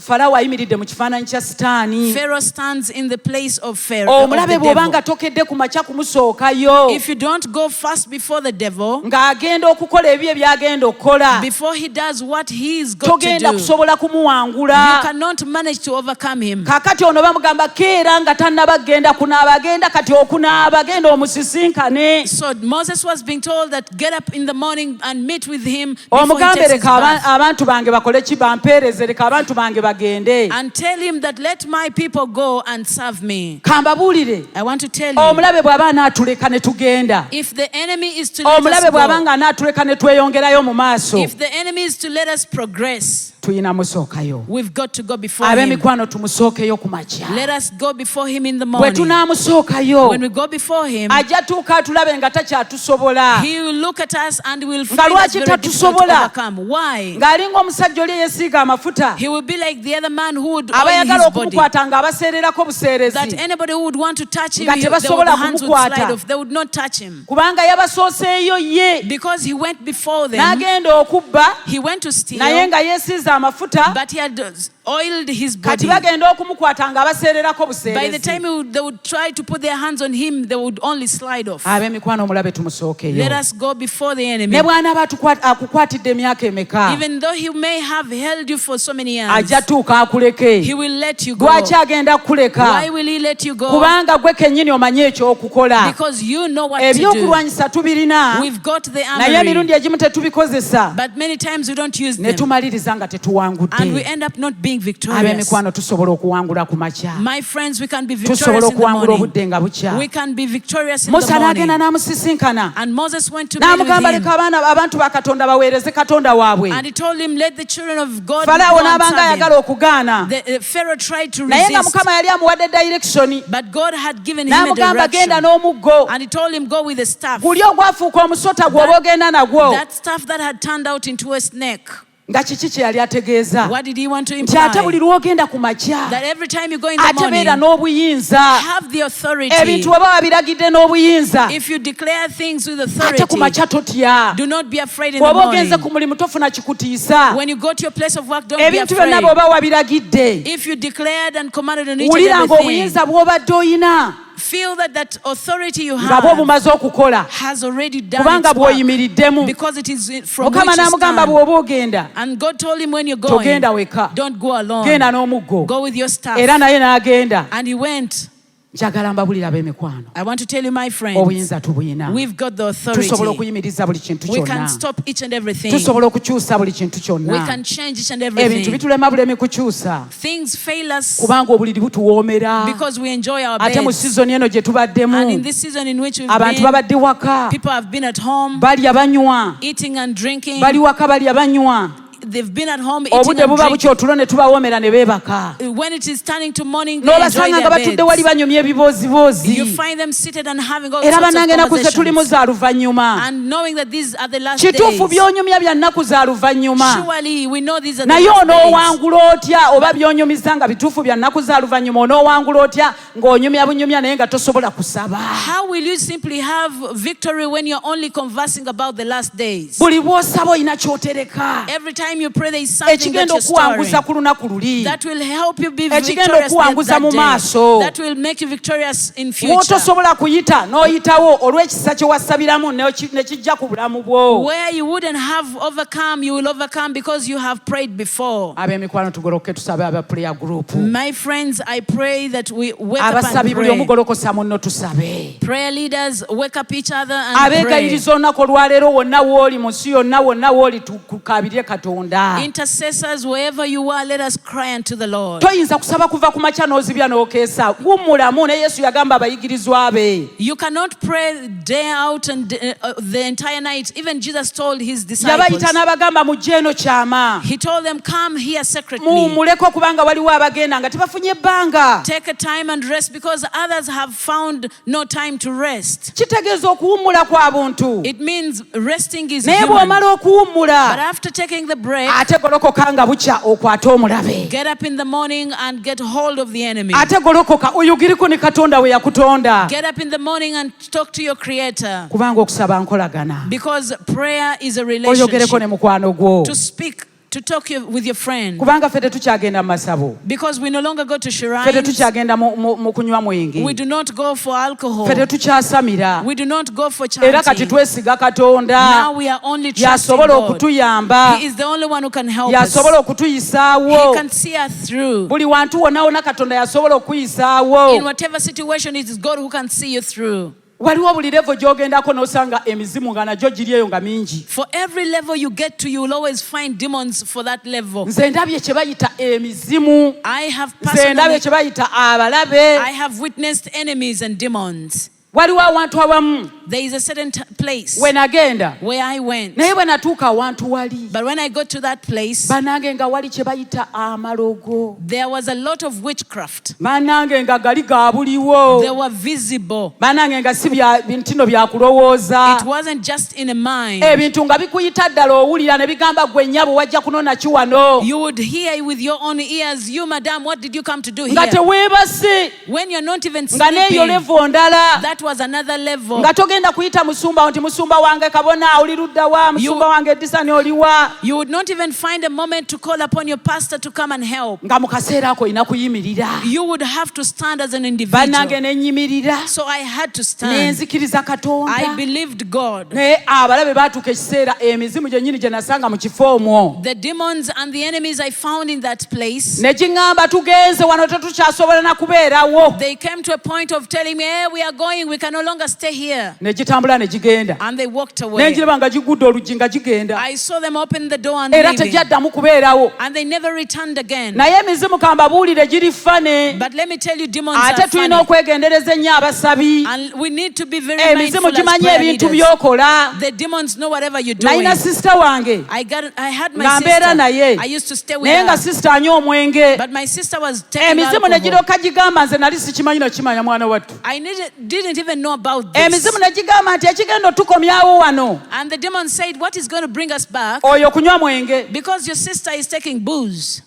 Falawo ayimiridde mu kifaananyi kya Sitaani. Pharaoh stands in the place of Pharaoh. Omulabe bw'obanga tokedde ku makya kumusookayo. If you don't go fast before the devil, ng'agenda okukola ebyo by'agenda okukola, before he does what he's got to togenda do, kusobola kumuwangula. you cannot manage to overcome him. Kaakati ono bamugamba keera nga tannaba genda kunaaba, agenda kati okunaaba, agenda omusisinkane. So Moses was being told that get up in the morning and meet with him before he Omugambe takes his leka bath. abantu bange bakole ki, bampeereze, leka abantu bange bagende. And tell him that let my people go and serve me. Kambabuulire, I want to tell you, omulabe bw'aba anaatuleka ne tugenda, if the enemy is to let omulabe us bw'aba go, nga anaatuleka ne tweyongerayo mu maaso, if the enemy is to let us progress, tuyina musookayo. we've got to go before him. Ab'emikwano tumusookeyo ku makya. Let us go before him in the Bwe morning. tunaamusookayo, When we go before him, ajja tuuka atulabe nga takyatusobola, he will look at us and will nga find us lwaki very difficult to tatusobola, overcome. Why? ng'alinga omusajja oli eyesiiga amafuta, He will be like the other man who would oil abayagala his body. okumukwata ng'abaseererako That buseerezi, anybody who would want to touch him, Nga their tebasobola hands would kumukwata. slide off. They would not touch him. kubanga yabasooseeyo ye, Because he went before them, n'agenda okubba, he went to naye steal, nga yeesiize amafuta, but he had oiled his kati body. bagenda okumukwata ng'abaseererako By the buseerezi. time they would try to put their hands on him, they would only slide off. Ab'emikwano omulabe tumusookeyo. Let us go before the enemy. Ne bw'anaaba akukwatidde emyaka emeka, Even though he may have held you for so many years, ajja tuuka akuleke. he will let you go. Lwaki agenda kukuleka? Why will he let you go? Kubanga gwe kennyini omanyi ekyokukola. Because you know what to do. Ebyokulwanyisa tubirina, We've got the naye armory, emirundi egimu tetubikozesa, but many times we don't use ne them. tumaliriza nga And we tetuwangudde. end up not being victorious. Ab'emikwano tusobola okuwangula ku makya, My friends, we can be tusobola victorious in the okuwangula morning. obudde nga bukya. We can be victorious in the Musa n'agenda morning. n'amusisinkana, And Moses went to meet with n'amugamba him. leka abantu ba Katonda baweereze Katonda waabwe. And he told him, let the children of God Falaawo go and n'abanga serve ayagala him. okugaana, The Pharaoh tried to naye nga resist, Mukama yali amuwadde direction, but God had given him a n'amugamba genda direction. n'omuggo, And he told him, go with the staff. guli ogwafuuka omusota gw'oba ogenda nagwo. That staff that had turned out into a snake. Nga kiki kye yali ategeeza? What did he want to Nti ate buli imply? lw'ogenda ku makya, That every time you go in the ate beera morning, n'obuyinza. have the authority. Ebintu oba wabiragidde n'obuyinza, If you declare things with ate authority, ku makya totya. do not be afraid in the Bw'oba ogenze morning. ku mulimu tofuna kikutiisa. When you go to your place of work, don't be Ebintu byonna afraid. bw'oba wabiragidde, If you declared and commanded on each and wulira everything, ng'obuyinza bw'obadde oyina feel that authority you nga bwo have bumaze okukola, has already done kubanga its work, bw'oyimiriddemu. because it is from Mukama which you n'amugamba stand. bw'oba ogenda, And God told him, when you're going, togenda weka, don't go alone. genda n'omuggo. Go with your staff. Era naye n'agenda. And he went. Njagala mbabulira ab'emikwano, I want to tell you, my friends, obuyinza tubuyina. we've got the authority. Tusobola okuyimiriza buli kintu We can kyonna, stop each and everything. tusobola okukyusa buli kintu We kyonna. can change each and Ebintu everything. bitulema bulemi kukyusa, Things fail us kubanga obuliri butuwoomera. because we enjoy our Ate mu beds. sizoni eno gye And in tubaddemu, this season in which we've abantu been, babadde waka, people have been at home balya banywa, eating and drinking. bali waka balya banywa, They've been at home eating obudde and buba drinking. bukya otulo ne tubawoomera ne beebaka, When it is turning to morning, they enjoy n'obasanga nga their batudde wali beds. banyumya ebibooziboozi. You find them seated and having all Era sorts of bannange ennaku ze tulimu conversations. za luvannyuma. And knowing that these are the last Kituufu days. by'onyumya bya nnaku za luvannyuma, Surely we know these are the naye last days. onoowangula otya oba by'onyumiza nga bituufu bya nnaku za luvannyuma, onoowangula otya ng'onyumya bunyumya naye nga tosobola kusaba? How will you simply have victory when you're only conversing about the last days? Buli bw'osaba olina ky'otereka Every time you pray, there is something that ekigenda you're storing okuwanguza ku lunaku luli, that will help you be ekigenda victorious okuwanguza mu that maaso. day. That will make you victorious in future. w'otosobola kuyita n'oyitawo olw'ekisa kye wasabiramu ne kijja ku bulamu bwo. Where you wouldn't have overcome, you will overcome because you have prayed before. Ab'emikwano tugoloke tusabe aba prayer group, My friends, I pray that we wake up and abasabi buli pray. omugolokosa munno tusabe. Prayer leaders, wake up each other and pray. Abeegayiriza olunaku olwaleero wonna w'oli mu nsi yonna wonna w'oli tukabirye Katonda. Intercessors, wherever you are, let us cry unto the Lord. Toyinza kusaba kuva ku makya n'ozibya n'okeesa. Gummulamu, ne Yesu yagamba abayigirizwa be. You cannot pray day out and the entire night. Even Jesus told his disciples. Yabayita n'abagamba mujje eno kyama. He told them, come here secretly. Muwummuleko kubanga waliwo abagenda nga tebafunye ebbanga. Take a time and rest because others have found no time to rest. Kitegeeza okuwummula kwa buntu. It means resting is Naye human. bw'omala But okuwummula, after taking the break, ate golokoka nga bukya okwate omulabe. get up in the morning and get hold of the enemy. Ate golokoka oyogireko ne Katonda we yakutonda. Get up in the morning and talk to your Creator. Kubanga okusaba nkolagana. Because prayer is a Oyogereko relationship. ne mukwano gwo. To speak to talk with your friend. Kubanga ffe tetukyagenda mu masabo. Because we no longer go to Ffe shrines. tetukyagenda mu kunywa mwenge. We do not go for alcohol. Ffe tetukyasamira. We do not go for Era kati chanting. twesiga Katonda. Now we are only trusting Yasobola God. okutuyamba. He is the only one who can help us. Yasobola okutuyisaawo. He can see us through. Buli wantu wonna wonna Katonda yasobola okuyisaawo. In whatever situation, it is God who can see you through. Waliwo buli levo gy'ogendako n'osanga emizimu nga nagyo giri eyo nga mingi. For every level you get to, you will always find demons for that level. Nze ndabye kye bayita emizimu. I have Nze ndabye kye bayita abalabe. I have witnessed enemies and demons. Waliwo awantu awamu There is a certain place we nagenda where I went. naye bwe natuuka awantu wali But when I got to that place, bannange nga wali kye bayita amalogo. there was a lot of witchcraft. Bannange nga gali ga buliwo. They were visible. Bannange nga si bintu nno bya kulowooza. It wasn't just in a mind. Ebintu nga bikuyita ddala owulira ne bigamba gwe nnyabo wajja kunona ki wano. You would hear with your own ears, you madam, what did you come to do Nga here? teweebase. When you're not even Nga n'eyo sleeping, levo ndala. that was another level. Nga togenda kuyita musumba nti musumba wange kabona oli ludda wa musumba wange Edisani oliwa. You would not even find a moment to call upon your pastor to come and help. Nga mu kaseera ako olina kuyimirira. You would have to stand as an individual. Bannange ne nnyimirira. So I had to Ne stand. nzikiriza Katonda. I believed God. Naye abalabe baatuuka ekiseera emizimu gyennyini gye nasanga mu kifo omwo. The demons and the enemies I found in that place, Ne giŋŋamba tugenze wano tetukyasobola na kubeerawo. they came to a point of telling me, hey, we are going, we can no longer stay here. Ne gitambula ne gigenda. And they walked Ne away. ngiraba nga gigudde oluggi nga gigenda. I saw them open the door and Era leaving. tegyaddamu kubeerawo. And they never returned again. Naye emizimu kambabuulire giri fane. But let me tell you, demons Ate are tulina funny. okwegendereza ennyo abasabi. And we need to be very Emizimu mindful as gimanyi prayer ebintu leaders. by'okola. The demons know whatever you're doing. Nalina sisita wange I had my nga mbeera sister. naye. I used to stay with Naye nga her. sisita anywa omwenge. But my sister was taking Emizimu ne alcohol. girooka gigamba nze nali sikimanyi nakimanya mwana wattu. I didn't even know about this. Emizimu ne gigamba nti ekigenda otukomyawo wano. And the demon said, what is going to bring us back? Oyo kunywa mwenge. Because your sister is taking booze.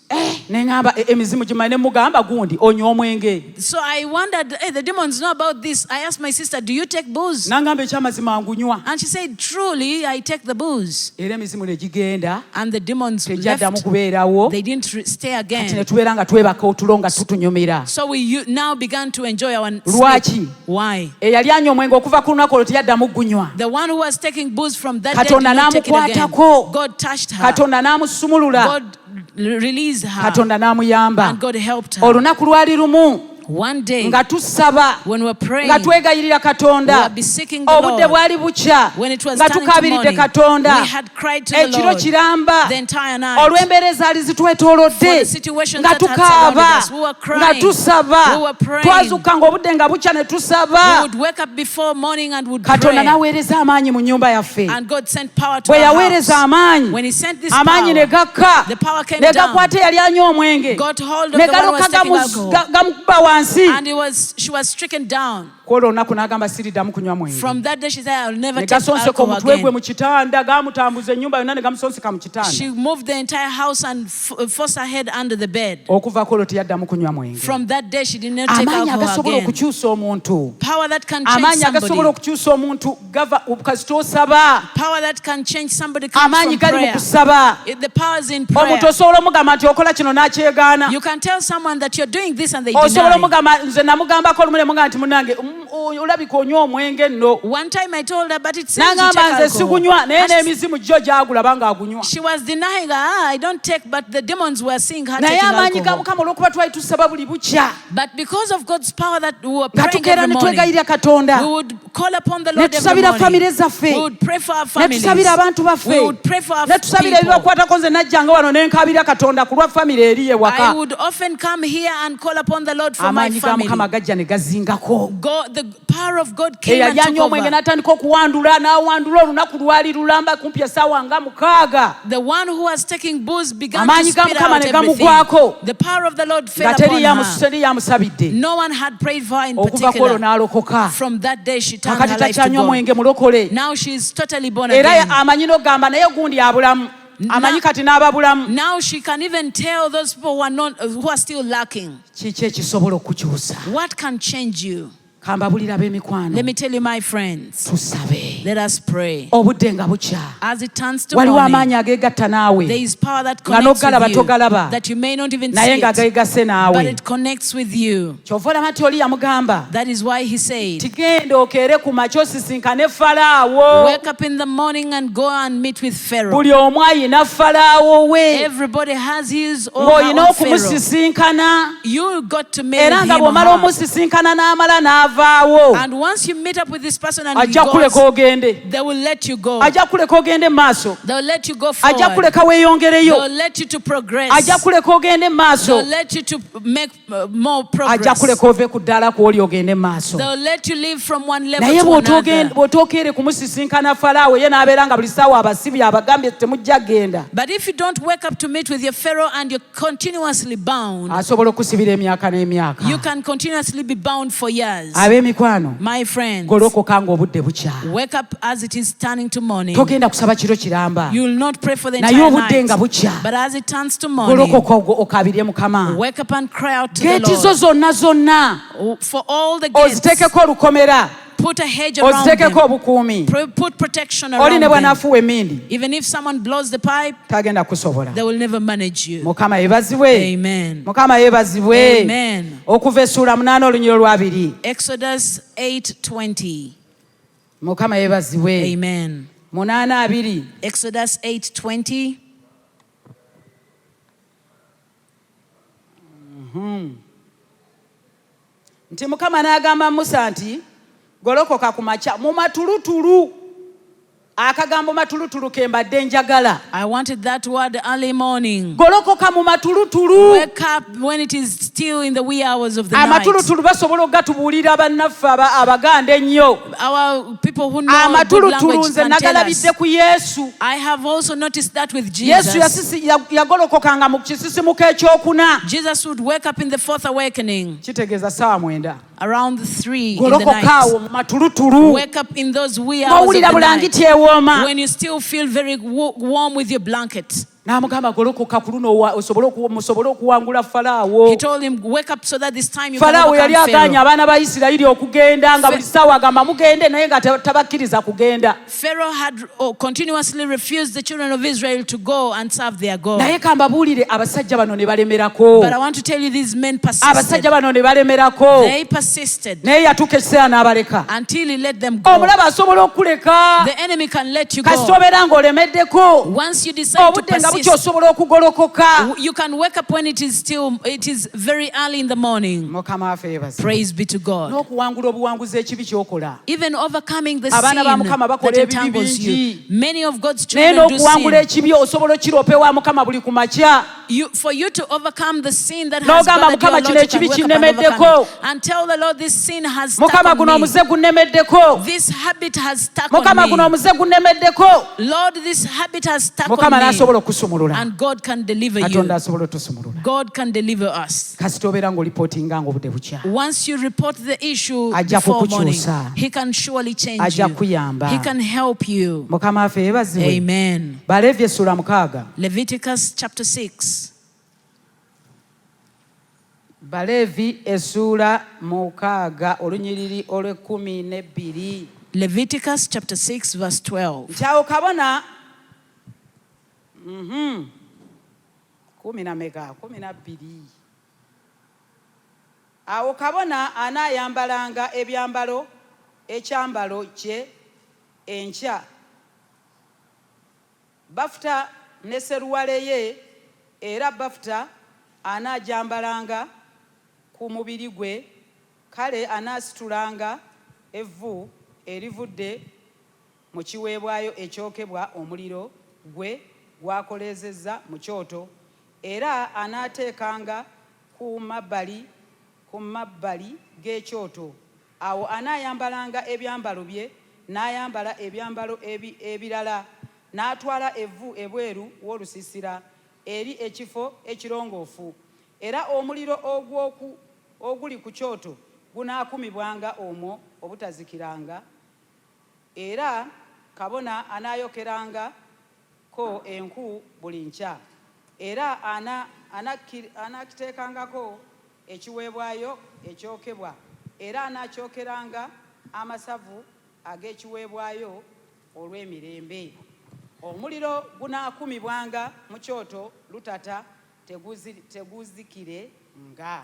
Ne ŋŋamba emizimu gimanyi ne mugamba gundi onywa omwenge. So I wondered, hey, the demons know about this. I asked my sister, do you take booze? N'angamba ekyamazima ngunywa. And she said, truly, I take the booze. Era emizimu ne gigenda. And the demons Tegyaddamu left. kubeerawo. They didn't stay Kati ne again. tubeera nga twebaka otulo nga tutunyumira. So we now began to enjoy our sleep. Lwaki? Why? Eyali anywa omwenge okuva ku lunaku olwo teyaddamu gunywa. The one who was taking booze from that day did Katonda not take it again. n'amukwatako. God touched her. Katonda n'amusumulula. God released her. Katonda n'amuyamba. And God helped her. Olunaku lwali lumu One day, nga tusaba when we were praying, nga twegayirira we Katonda. were beseeking the Obudde Lord. bwali bukya When it was nga turning to tukabiridde morning, Katonda. we had cried to the Ekiro Lord kiramba the entire night. olw'embeera ezaali For zitwetoolodde the situations nga that had surrounded tukaaba us. We were nga crying. tusaba. We were praying. Twazuuka ng'obudde nga bukya ne We tusaba. would wake up before morning and would Katonda pray. n'aweereza amaanyi mu nnyumba yaffe. And God sent power to Bwe our yaweereza house. amaanyi, When He sent this amaanyi ne power, gakka, the power came ne down. gakwata eyali anywa omwenge, got hold of ne the one who was galooka taking alcohol. gamukuba wansi. And she was stricken down. Kwolwo olunaku n'agamba siriddamu kunywa mwenge. From that day, she said, I'll never Ne take gasonseka alcohol omutwe gwe again. mu kitanda, gaamutambuza ennyumba yonna ne gamusonseka mu kitanda. She moved the entire house and forced her head under the bed. Okuvaako olwo teyaddamu kunywa mwenge. From that day, she did not take Amaanyi alcohol agasobola again. okukyusa omuntu. Power that can change Amaanyi agasobola somebody. okukyusa omuntu gava kasita osaba. Power that can change somebody comes Amaanyi from gali mu prayer. kusaba. The power is in prayer. Omuntu osobola omugamba nti okola kino n'akyegaana. You can tell someone that you're doing this and they Osobola deny. omugamba nze namugambako olumu ne mugamba nti munnange olabika onywa omwenge nno. One time I told her, but it seems you take N'agamba nze alcohol. sigunywa naye And n'emizimu gyo gyagulaba ng'agunywa. she was denying, I don't take, but the demons were seeing her Naye taking amaanyi ga alcohol. Mukama olw'okuba twali tusaba buli bukya. But because of God's power that we were Nga praying tukeera every ne morning, twegayirira Katonda. we would call upon the Ne Lord every tusabira famire morning. zaffe. We would pray for our Ne families. tusabira abantu baffe. We would pray for our Ne tusabira people. ebibakwatako nze najjanga wano ne nkabira Katonda ku lwa famire eri I ewaka. would often come here and call upon the Lord for my Amaanyi ga family. Mukama gajja ne gazingako. God, the power of God came and Eyali took anywa omwenge over. n'atandika okuwandula n'awandula olunaku lwali lulamba kumpi essaawa nga 6. The one who was taking booze began Amaanyi to ga spit Mukama out ne everything. gamugwako. The power of the Lord fell Nga upon her. teri yamusabidde. No one had prayed for her in Okuva kwolwo particular. n'alokoka. From that day, she turned Kakati her life to takyanywa God. mwenge mulokole. Now she is totally born Era again. amanyi n'ogamba naye gundi abulamu. Amanyi kati n'aba bulamu. Now she can even tell those people who are still lacking. Kiki ekisobola okukyusa? What can change you? Kambabulira ab'emikwano. Let me tell you, my friends, Tusabe. Let us pray. obudde nga bukya. As it turns to Waliwo morning, amaanyi ageegatta naawe there is power that nga connects n'ogalaba with you, togalaba that you may not even naye see nga it, geegasse but naawe. it connects with you. Kyova olaba nti oli yamugamba That is why he said, tigenda okeere ku makya osisinkane Falaawo. wake up in the morning and go and meet with Pharaoh. Buli omu ayina Falaawo we Everybody has his or ng'olina her own Pharaoh. okumusisinkana You got to meet era him nga or bw'omala her. omusisinkana n'amala n'avaawo And once you meet up with this person and he ajja kuleka goes, ogende, they will let you go. ajja kuleka ogende mu maaso, They will let you go ajja forward. kuleka They weeyongereyo, will let you to progress. ajja kuleka ogende mu They maaso, will let you to make more ajja progress. kuleka ove ku ddaala kw'oli ogende mu maaso. They will let you live from one level Naye to another. bw'otookeere kumusisinkana Falaawo ye n'abeera nga buli ssaawa abasibye abagambye temujja genda, But if you don't wake up to meet with your Pharaoh and you're continuously bound, asobola okusibira emyaka n'emyaka. you can continuously be bound for years. Ab'emikwano, My friends, golokoka ng'obudde bukya. wake up as it is turning to morning. Togenda kusaba kiro kiramba, You will not pray for the naye entire obudde nga night. bukya. But as it turns to morning, Golokoka okabirye Mukama. wake up and cry out to the Geeti zo Lord. zonna For all the gates, oziteekeko olukomera, put a hedge around oziteekeko them. obukuumi. Put protection Oli around ne them. bw'anaafuwa emmindi Even if someone blows the pipe, tagenda kusobola. they will never manage you. Mukama yeebazibwe. Amen. Mukama yeebazibwe. Amen. Okuva essuula 8 olunyiro lwabiri. Exodus 8:20. Mukama yeebazibwe. Amen. 8:2. Exodus 8:20. Nti Mukama n'agamba Musa nti golokoka ku makya mu matulutulu. Akagambo matulutulu ke mbadde njagala. I wanted that word early morning. Golokoka mu matulutulu. Wake up when it is still in the wee hours of the night. Amatulutulu basobola ogatubuulira bannaffe Abaganda ennyo. Our people who know good Amatulutulu language nze can tell us. nagalabidde ku Yesu. I have also noticed that with Yesu Jesus. yagolokokanga mu kisisimuka ekyokuna. Jesus would wake up in the fourth awakening Kitegeeza ssaawa 9. around 3 in the Golokoka awo night. mu matulutulu. Wake up in those wee hours of Mawulira the bulangiti night ewooma. when you still feel very warm with your blanket. N'amugamba golokoka ku luno musobole okuwangula Falaawo. He told him, wake up so that this time you can Falaawo overcome yali agaanye Pharaoh. abaana ba Isirayiri okugenda nga buli ssaawa agamba mugende naye nga tabakkiriza kugenda. Pharaoh had continuously refused the children of Israel to go and serve their God. Naye kambabuulire abasajja bano ne balemerako. But I want to tell you, these men persisted. Abasajja bano ne balemerako. They persisted Naye yatuuka ekiseera n'abaleka. until he let them go. Omulaba asobola okuleka. The enemy can let you Kasita go. obeera ng'olemeddeko. Once you decide to Obudde nga bukya persist, osobola okugolokoka. you can wake up when it is very early in the morning. Mukama waffe yeebazibwe. Praise be to God. N'okuwangula obuwanguzi ekibi ky'okola. Even overcoming the Abaana ba sin Mukama bakola that ebibi entangles you. bingi. Many of God's Naye children do n'okuwangula sin. ekibi osobola okiropa ewa Mukama buli ku makya. For you to overcome the sin that has N'ogamba bothered you, Mukama Lord, kino you can ekibi wake up and kinnemeddeko. overcome it. And tell the Lord, this sin has stuck Mukama guno on me. omuze gunnemeddeko. This habit has stuck Mukama on guno me. omuze gunnemeddeko. Lord, this habit has stuck Mukama on me. n'asobola okusumulula. And God can deliver you. Katonda asobola otusumulula. God can deliver us. Kasita obeera ng'olipootinga ng'obudde bukya. Once you report the issue Ajja before morning, kukukyusa. He can surely change Ajja you. kuyamba. He can help you. Mukama waffe yeebazibwe. Amen. Baleevi essuula 6. Leviticus chapter 6. Baleevi essuula 6 olunyiriri olw'12. Leviticus chapter 6 verse 12. Nti awo kabona 12. Awo kabona anaayambalanga ekyambalo kye enkya, bafuta ne seruwale ye, era bafuta anaajambalanga ku mubiri gwe. Kale anaasitulanga evvu erivudde mu kiweebwayo ekyokebwa omuliro gwe gwakoleezezza mu kyoto, era anaateekanga ku mabbali g'ekyoto. Awo anaayambalanga ebyambalo bye, n'ayambala ebyambalo ebirala, n'atwala evvu ebweru w'olusiisira eri ekifo ekirongoofu, era omuliro oguli ku kyoto gunaakumibwanga omwo obutazikiranga. Era kabona anaayokerangako enku buli nkya, era anakiteekangako ekiweebwayo ekyokebwa, era anakyokeranga amasavu ag'ekiweebwayo olw'emirembe. Omuliro gunaakumibwanga mu kyoto lutata teguzikire nga.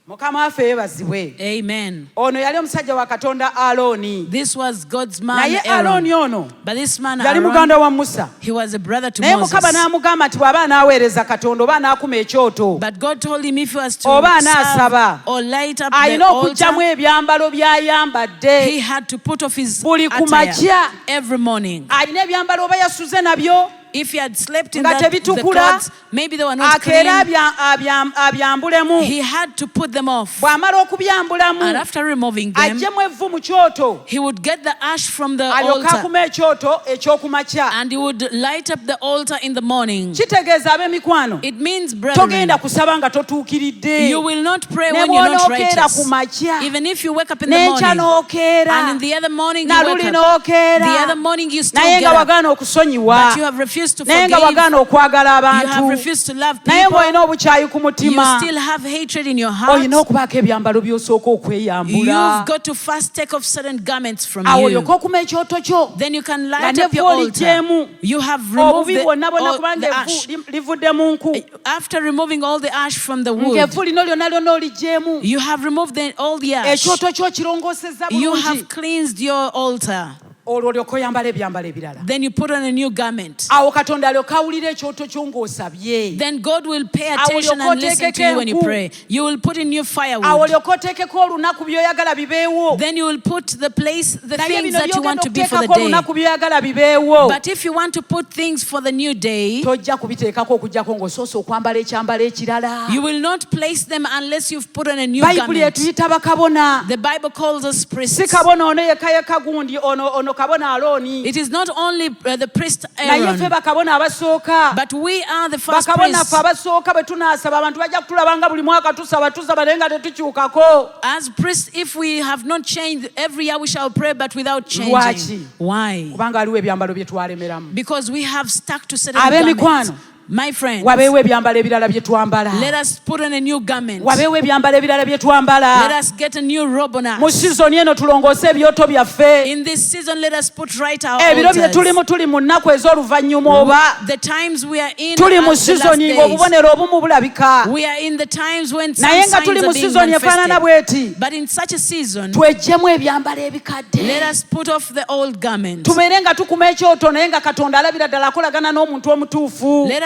Mukama waffe yeebazibwe. Amen. Ono yali omusajja wa Katonda Alooni. This was God's man Naye Aaron. Alooni ono But this man yali Aaron, muganda wa Musa. he was a brother to Naye Moses. Mukama n'amugamba nti bw'aba anaaweereza Katonda oba anaakuma ekyoto But God told him if he was to oba serve anaasaba or light up the alina okuggyamu altar, ebyambalo by'ayambadde. he had to put off his Buli ku attire makya every morning. alina ebyambalo oba yasuze nabyo If he had slept in nga that, the tebitukula, clothes, maybe they were not akeera clean. abyambulemu. He had to put them off. Bw'amala okubyambulamu And after removing them, aggyemu evvu mu kyoto he would get the ash from the alyoke altar akuma ekyoto ekyokumakya. and he would light up the altar in the morning. Kitegeeza ab'emikwano It means, brethren, togenda kusaba nga totuukiridde. you will not pray Ne when you're not bw'onookeera ku righteous. makya Even if you wake up in the n'enkya morning n'okeera and in the other morning you naluli wake up, n'okeera the other morning you still naye get nga up, wagaana okusonyiwa but you have refused to naye nga forgive, wagaana okwagala you have abantu refused to love naye people, ng'olina obukyayi ku you mutima still have hatred in your heart. olina okubaako ebyambalo by'osooka okweyambula You've got to first take off certain garments from awo you. olyoke okuma ekyoto kyo Then you can nga light up n'evvu your altar. oligyemu You have removed obubi bwonna bwonna kubanga the evvu ash. livudde mu nku After removing all the ash from the wood, ng'evvu lino lyonna lyonna oligyemu you have removed all the ash. ekyoto kyo kirongoosezza You bulungi have cleansed your altar. olwo olyoke oyambala ebyambalo ebirala Then you put on a new garment. awo katonda alyoke awulira ekyoto kyo ng'osabye Then God will pay Awo attention and listen to you when you olyoke pray. You will put in new awo firewood. olyoke oteekeko olunaku by'oyagala bibeewo Then you will put the naye things bino that you want by'ogenda to be for the okuteekako day. olunaku by'oyagala bibeewo But if you want to put things for the new day, tojja kubiteekako okugjako ng'osoose okwambala ekyambalo ekirala you will not place them unless you've put on a new bayibuli garment. etuyita bakabona The Bible calls us si priests. kabona ono yekka gundi ono kabona Alooni It is not only the priest naye ffe Aaron, bakabona abasooka but we are the first bakabona priests. ffe abasooka bwe tunaasaba abantu bajja kutulaba nga buli mwaka tusaba naye nga tetukyukako As priests, if we have not changed, every year we shall pray, but without changing. Lwaki? Why? kubanga waliwo ebyambalo bye twalemeramu Because we have stuck to certain Ab'emikwano. garments. My friends, wabeewo ebyambalo ebirala bye twambala let us put on a new garment. wabeewo ebyambalo ebirala bye Let twambala us get a new robe on mu us. sizoni eno tulongoose ebyoto byaffe In this season, let us put right our ebiro bye altars. tulimu tuli mu nnaku ez'oluvannyuma oba The times we are in tuli mu are the last sizoni days. ng'obubonero obumu bulabika We are in the times when some naye nga signs tuli are mu being sizoni efaanana manifested. bw'eti But in such a season, tweggyemu ebyambalo ebikadde let us put off the old garments. tubeere nga tukuma ekyoto naye nga katonda alabira ddala akolagana n'omuntu omutuufu Let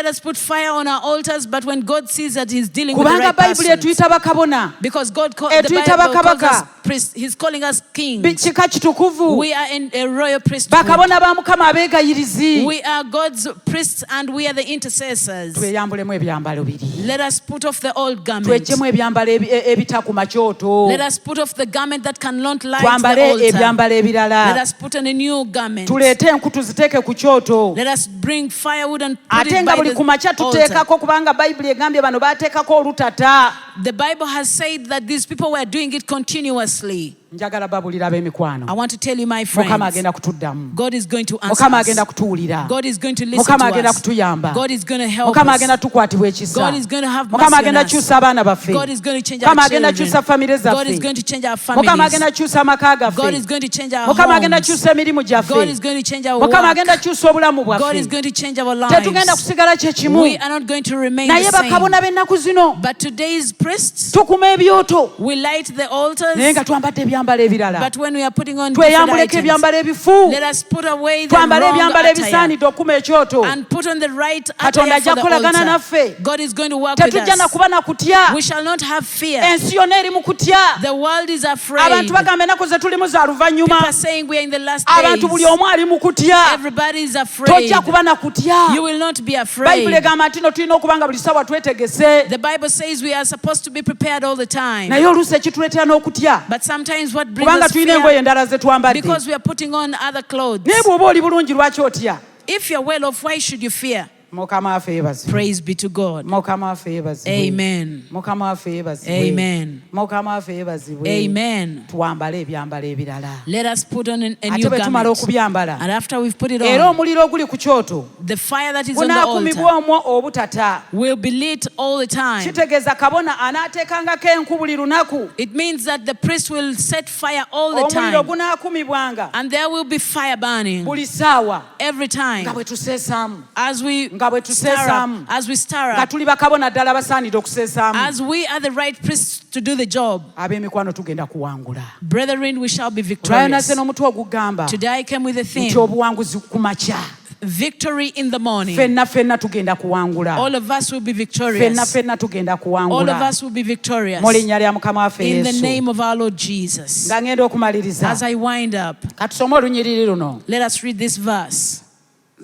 us put fire on our altars, but when God sees that He's dealing with the kubanga right bayibuli person, etuyita bakabona because the etuyita Bible calls us bakabaka. priests, He's calling us kings. kika kitukuvu We are in a royal priesthood. bakabona ba mukama abeegayirizi We are God's priests and we are the intercessors. tweyambulemu ebyambalo biri Let us put off the old garment. tweggyemu ebyambalo ebitakuma kyoto Let us put off the garment that cannot light the twambale altar. ebyambalo Let ebirala us put on a new garment. tuleete enku tuziteeke ku kyoto Let us bring firewood and put ate it nga by buli ku the makya altar. tuteekako kubanga bayibuli egambye bano baateekako olutata The Bible has said that these people were doing it continuously. njagala babulira ab'emikwano I want to tell you, my mukama friends, agenda kutuddamu God is going to answer mukama us. agenda kutuwulira God is going to listen mukama to agenda us. kutuyamba God is going to help mukama us. agenda tukwatibwa ekisa God is going to have mukama mercy on agenda us. kyusa abaana baffe God is going to change our mukama agenda children. kyusa famire God is zaffe going to change our mukama families. agenda kyusa amaka God is gaffe going to change our mukama agenda homes. kyusa emirimu God is gyaffe going to change our mukama work. agenda kyusa obulamu God is bwaffe going to change our tetugenda lives. kusigala kye kimu We are not going to remain naye the same. bakabona b'ennaku zino But today's priests, tukuma ebyoto we light the altars, naye nga twambadde ebyambalo ebirala but when we are putting on different tweyambuleko items, ebyambalo ebifu let us put away the twambale wrong ebyambalo attire ebisaanidde okuma ekyoto and put on the right katonda attire ajja for the kukolagana altar. naffe God is going to work with tetujja us. nakuba na kutya We shall not have fear. ensi yonna eri mu kutya The world is afraid. abantu bagamba ennaku ze tulimu za People luvannyuma are saying we are in the last abantu buli days. omu ali mu kutya Everybody is afraid. tojja kuba na kutya You will not be bayibuli afraid. egamba nti no tulina okuba nga buli ssaawa twetegese The Bible says we are supposed to be prepared all the time. naye oluusi ekituleetera n'okutya But sometimes what brings kubanga us tulina fear, engoye endala ze twambadde because we are putting on other clothes. naye bw'oba oli bulungi lwaki otya If you're well off, why should you fear? Mukama waffe yeebazibwe. Praise be to God. Mukama waffe yeebazibwe. Amen. Mukama waffe yeebazibwe. Amen. Mukama waffe yeebazibwe. Amen. Twambale ebyambalo ebirala. Let us put on a Ate new bwe tumala garment. okubyambala. And after we've put it Era on, omuliro oguli ku kyoto the fire that is on the gunaakumibwa altar omwo obutata. will be lit all the time. Kitegeeza kabona anaateekangako enku buli lunaku. It means that the priest will set fire all the Omuliro time. gunaakumibwanga And there will be fire burning buli ssaawa every time. nga bwe tuseesaamu. As we Nga bwe stir tuseesaamu. up, as we stir Nga up, tuli bakabona ddala basaanidde okuseesaamu. as we are the right priests to do the job. Ab'emikwano tugenda kuwangula. Brethren, we shall be Olwaleero victorious. nase n'omutwe ogugamba Today I came with a nti theme, obuwanguzi ku makya. victory in the morning. Ffenna tugenda kuwangula. All of us will be Ffenna victorious. tugenda All of kuwangula. us will be victorious. Mu linnya lya Mukama waffe In the Yesu. name of our Lord Jesus. Nga ngenda okumaliriza. As I wind up, Katusome olunyiriri luno. let us read this verse.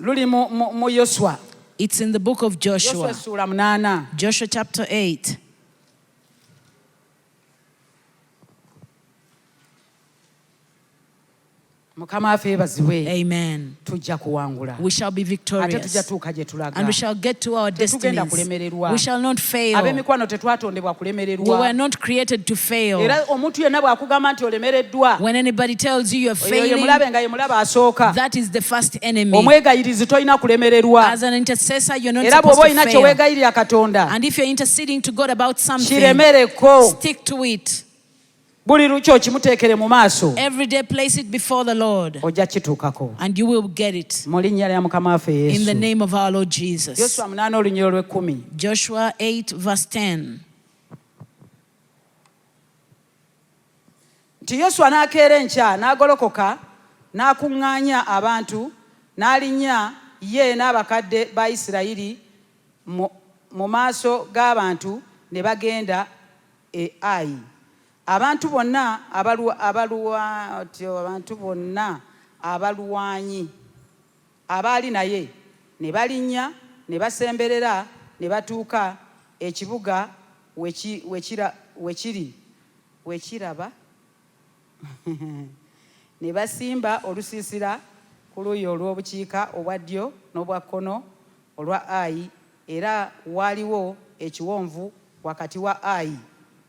Luli mu Yoswa. It's in the book of Yoswa Joshua. essuula 8. Joshua chapter 8. Mukama waffe yeebazibwe. Amen. Tujja kuwangula. We shall be Ate victorious. tujja tuuka gye tulaga. And we shall get to our Tetugenda destinies. kulemererwa. We shall not fail. Ab'emikwano tetwatondebwa We kulemererwa. were not created to fail. Era omuntu yenna bw'akugamba nti olemereddwa, When anybody tells you you're oyo ye failing, mulabe nga ye mulaba asooka. that is the first enemy. Omwegayirizi tolina kulemererwa. As an intercessor, you're not Era bw'oba supposed olina to kye fail. weegayirira Katonda, And if you're interceding to God about something, kiremereko. stick to it. Buli lukyo kimuteekere mu maaso, Every day, place it before the Lord, ojja kituukako. and you will get it. Mu linnya lya Mukama waffe In the Yesu. name of our Lord Jesus. Yoswa 8 olunyiro lw'10. Joshua 8, verse 10. Nti Yoswa n'akeera enkya n'agolokoka n'akuŋŋaanya abantu n'alinnya ye n'abakadde ba Isirayiri mu maaso g'abantu ne bagenda e Ayi. Abantu bonna abalwanyi abaali naye ne balinnya ne basemberera ne batuuka ekibuga wekiraba ne basimba olusiisira ku luuyi olw'obukiika obwa ddyo n'obwa kkono olwa Ayi, era waaliwo ekiwonvu wakati wa Ayi.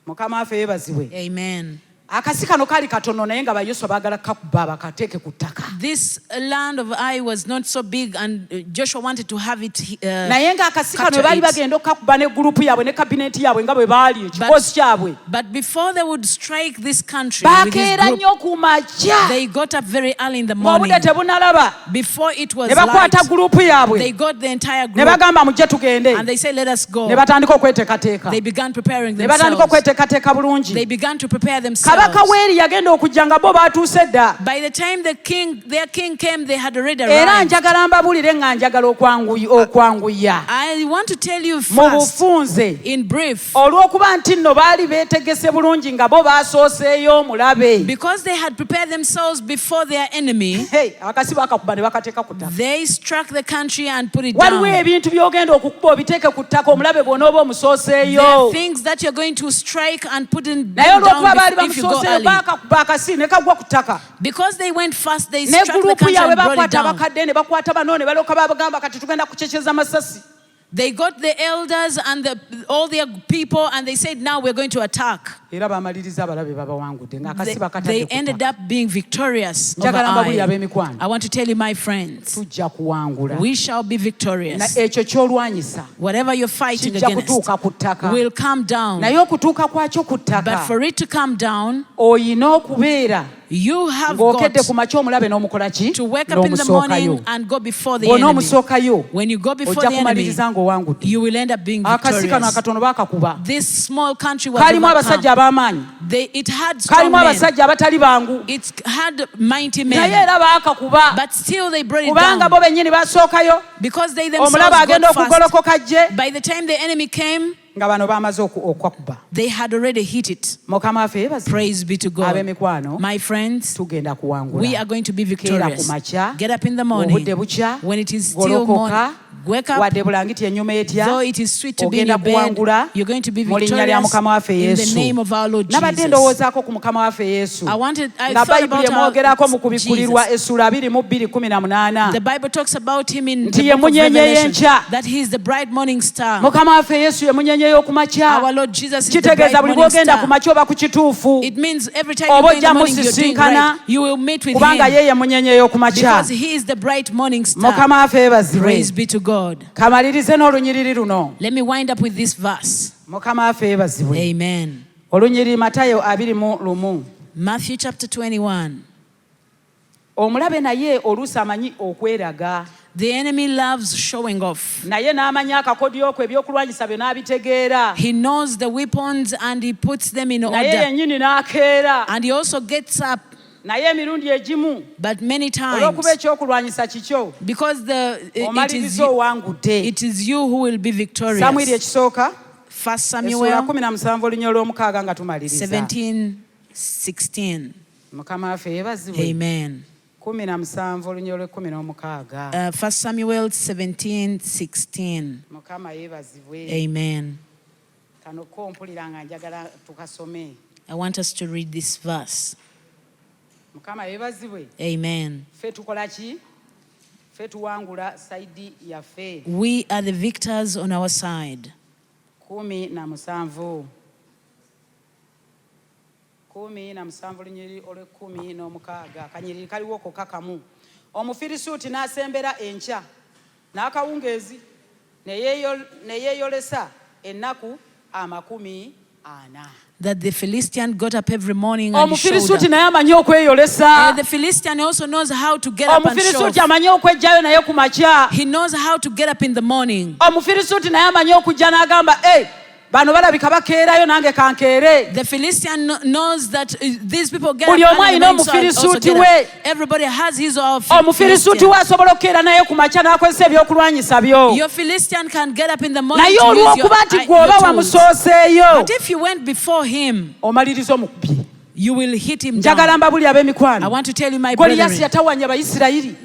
Mukama waffe yeebazibwe. Amen. Akasi kano kaali katono naye nga Bayoswa baagala kakuba bakateeke ku ttaka. This land of Ai was not so big, and Joshua wanted to have it. Naye ng'akasi kano capture baali it. bagenda okukakuba ne gurupu yaabwe ne kabineti yaabwe nga bwe baali ekikoosi kyabwe. But before they would strike this country with this Bakeera group, nnyo ku makya. they got up very early in the morning. Ng'obudde tebunalaba. Before it was Ne light, bakwata gurupu they yaabwe. got the entire Ne group, bagamba mujje tugende. and they said, let us go. Ne batandika okweteekateeka. They began preparing Ne batandika themselves. okweteekateeka bulungi. They began to prepare Kabaka themselves. weeri yagenda okujja nga bo baatuuse dda. By the time their king came, they had already Era arrived. njagala mbabulire nga njagala okwanguya. I want to tell you Mu first, bufunze. in brief, Olw'okuba nti nno baali beetegese bulungi nga bo baasooseeyo omulabe. because they had prepared themselves before their enemy, Akasi bakakuba ne bakateeka ku ttaka. they struck the country and put it Waliwo down. ebintu by'ogenda okukuba obiteeke ku ttaka omulabe bw'onooba There omusooseeyo. are things that you're going to strike and put in Naye down olw'okuba baali if you go bamusooseeyo early. baakakuba akasi ne kagwa ku ttaka. Because they went fast, they Ne struck the gurupu country yaabwe and brought it bakwata down. abakadde ne bakwata bano ne balyoka babagamba kati tugenda kukyekeza masasi. They got the elders and all their people, and they said, now we're going to attack. Era bamaliriza abalabe babawangudde ng'akasi They bakatadde ku ended ttaka. up being victorious over Njagala mbabulire Ai. ab'emikwano. I want to tell you, my friends, Tujja kuwangula. we shall be Na victorious. ekyo ky'olwanyisa Whatever you're fighting kijja against kutuuka ku ttaka. will come down. Naye okutuuka kwakyo ku But ttaka for it to come down, oyina okubeera you have ng'okedde got ku makya omulabe n'omukola ki? to wake up in the morning N'omusookayo. and go before the Bw'ona enemy. omusookayo When you go before ojja the enemy, kumaliriza ng'owangudde. you will end up being Akasi kano victorious. akatono baakakuba. This small country was Kalimu abasajja overcome. ab'amaanyi. It had strong Kalimu men. abasajja abatali bangu. It had mighty Naye men. era baakakuba. But still they brought it Kubanga down. bo bennyini basookayo. Because they themselves Omulabe agenda got fast. okugolokoka gye. By the time the enemy came, Nga bano baamaze okwakuba. they had already hit it. Mukama waffe yeebaze. Praise be to God. Ab'emikwano My friends, tugenda kuwangula. we are going to be Keera ku victorious. makya. Get up in the morning. Obudde bukya. When it is still morning, Golokoka. Wake up. wadde bulangiti ennyuma etya Though it is sweet to be in ogenda your bed, kuwangula you're going to be mu linnya lya victorious mukama waffe in the yesu. name of our Lord nabadde Jesus. ndowoozaako ku mukama waffe yesu I nga thought bayibuli about emwogerako mu our kubikkulirwa Jesus. essula 22:18 The Bible talks about him in Nti the ye book of munyenye Revelation, y'enkya. that he is the bright morning star. mukama waffe yesu ye munyenye y'okumakya. Our Lord Jesus is the kitegeeza bright buli morning bw'ogenda ku star. makya oba ku kituufu It means every time you oba go in the ojja morning, you're doing musisinkana right. You will meet with kubanga him ye ye munyenye y'okumakya. because he is the bright morning star. mukama waffe yeebazibwe. Praise be to God. kamalirize n'olunyiriri luno. Let me wind up with this verse. mukama waffe yeebazibwe. Amen. olunyiriri matayo 21. Matthew chapter 21. omulabe naye oluusi amanyi okweraga The enemy loves showing off. naye n'amanya akakodyo ko ebyokulwanyisa bye n'abitegeera He knows the weapons and he puts them in naye order. yennyini n'akeera And he also gets up, naye emirundi egimu but many times, olw'okuba ekyokulwanyisa kikyo because omaliriza owangudde. it is you who will be victorious. samwiri ekisooka 1 essula Samuel 17 olunya olw'omukaaga nga tumaliriza. 17:16. mukama waffe yeebazibwe. Amen. 17 olunya olw'ekumi. 1 Samuel 17:16. mukama yeebazibwe. Amen. kano ko mpulira nga njagala tukasome. I want us to read this verse. mukama yeebazibwe. Amen. ffe tukola ki? ffe tuwangula sayidi yaffe. We are the victors on our side. 17 lunyiri olw'ekumi-n'omukaaga kanyiriri kaliwoko kakamu. omufirisuuti n'asembera enkya n'akawungeezi ne yeeyolesa ennaku 40. That the Philistine got up every morning and showed omufirisuuti up. naye amanyi okweyolesa. The Philistine also knows how to get up and show omufirisuuti off. amanyi okwejjayo naye ku makya. He knows how to get up in the morning. omufirisuuti naye amanyi okujja n'agamba bano balabika bakeerayo nange kankeere. The Philistine knows that these people get buli up omu early in alina the morning, so I'll also omufirisuuti get we. up. Everybody has his or her omufirisuuti Philistine. we asobola okukeera naye ku makya n'akozesa ebyokulwanyisa byo. Your Philistine can get up in the morning naye to use olw'okuba nti your gw'oba tools. wamusooseeyo But if you went before him, omaliriza omukubye. you will hit him njagala down. mbabuli I ab'emikwano. want to tell you, my goliyasi brethren, yatawanya abayisirayiri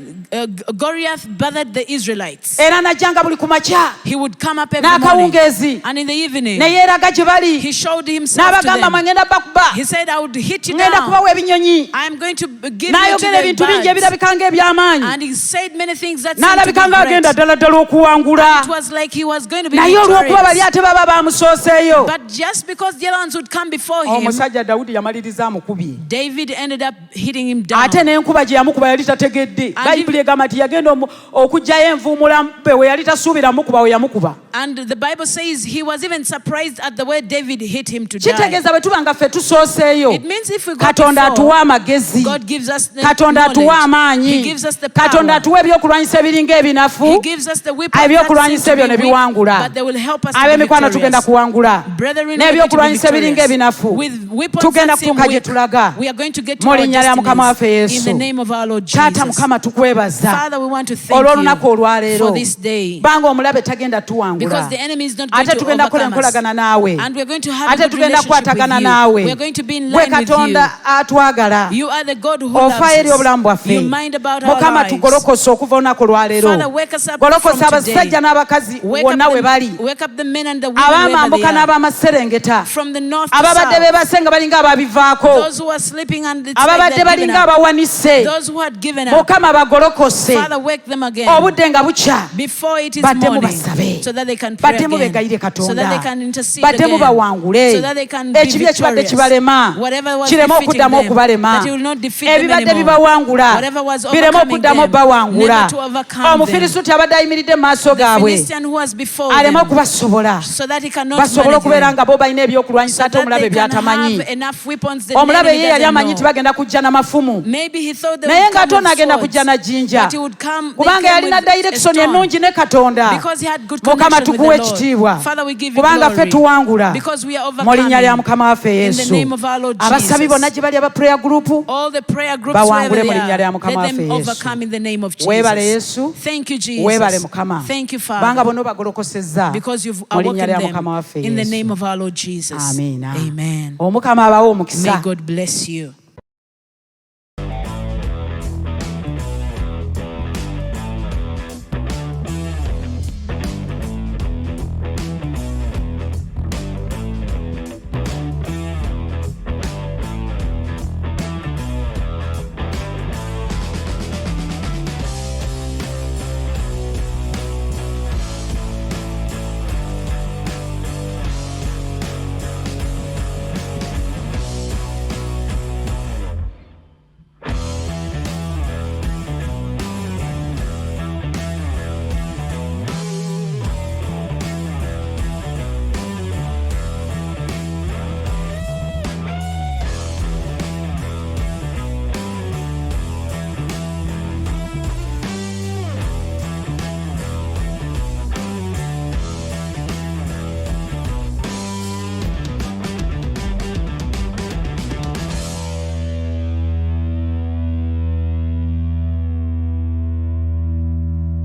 Goliath bothered the Israelites. era n'ajjanga buli ku makya He would come up every morning, n'akawungeezi and in the evening, ne yeeraga gye bali he showed himself to n'abagamba them. mwengenda bakuba He said, I would hit you ngenda down. kubawa ebinyonyi. I'm going to give you to n'ayogera the ebintu bingi birds. ebirabika ng'eby'amaanyi. And he said many things that seemed to n'alabika be ng'agenda great. ddala ddala okuwangula. It was like he was going to be naye olw'okuba bali victorious. ate baba bamusooseeyo. But just because the other ones would come before him, omusajja dawudi yamaliriza amukubye. David ended up hitting him down. ate n'enkuba gye yamukuba yali tategedde. bayibuli egamba nti yagenda okuggyayo envuumula be we yali tasuubira mukuba we yamukuba. And the Bible says he was even surprised at the way David hit him to die. kitegeeza bwe tuba nga ffe tusooseeyo. It means if we go katonda atuwa before, amagezi. God gives us the katonda atuwa knowledge. He amaanyi. gives us the katonda power. atuwa ebyokulwanyisa ebiringa He ebinafu. gives us the weapons that ebyokulwanyisa seem to ebyo ne be weak, biwangula. but they will help us to be ab'emikwano tugenda victorious. kuwangula. Brethren, we are going to be n'ebyokulwanyisa ebiringa victorious. ebinafu With weapons tugenda that seem kutuuka gye weak, tulaga. we are going to get to mu our linnya lya mukama waffe destinies in the yesu. name of our Lord taata Jesus. mukama tukwebaza Father, we want to thank olw'olunaku you olwaleero for this day, banga omulabe tagenda tuwangula. because the enemy is not going ate to tugenda kukola overcome us. enkolagana naawe. And we're going to have a ate good tugenda relationship with kukwatagana you. naawe. We're going to be in gwe line with katonda atwagala. you. You are the God who ofaayo loves eri obulamu us. You bwaffe. mind about our mukama lives. tugolokose okuva olunaku olwaleero. Father, wake us up golokosa from today. abasajja n'abakazi bonna we bali. Wake up the men and the women abamambuka wherever they are. n'abamaserengeta. From the north to ababadde south. beebase nga balinga ababivaako. Those who are sleeping and it's like ababadde they're given balinga up. abawanise. Those who had given up. mukama bagolokose. Father, wake them again. obudde nga bukya. Before it is baddemu morning, basabe. so that they can pray baddemu again, begayire so that they katonda. can intercede baddemu again, bawangule. so that they can be ekibi ekibadde victorious. kibalema Whatever was kireme defeating okuddamu them, okubalema. that he will not defeat them ebibadde anymore. bibawangula Whatever was bireme overcoming okuddamu them, bawangula. never to overcome them. omufirisuuti abadde ayimiridde mu maaso The gaabwe Philistine who was before aleme them, okubasobola. so that he cannot basobole manage okubeera them, nga bo balina ebyokulwanyisa so ate that omulabe they can byatamanyi. have enough weapons that the omulabe enemy ye yali doesn't amanyi nti know. bagenda kujja n'amafumu. Maybe he thought they naye would ng'ate come ono with agenda swords, kujja na jjinja. but he would come, they kubanga came yalina with a direction stone. ennungi ne katonda. Because he had good mukama connection with tukuwa the Lord. ekitiibwa. Father, we give you kubanga ffe glory. tuwangula Because we are mu linnya lya overcoming mukama waffe in the yesu. name of our Lord abasabi bonna Jesus. gye bali aba prayer group All the prayer groups bawangule wherever mu they linnya are, lya mukama let waffe them yesu. overcome in the name of weebale Jesus. yesu. Thank you, weebale Jesus. mukama. Thank you, banga Father, bonna obagolokosezza because you've mu linnya awoken lya them mukama waffe in the yesu. name of our Lord Jesus. amiina. Amen. omukama abawe May omukisa. God bless you.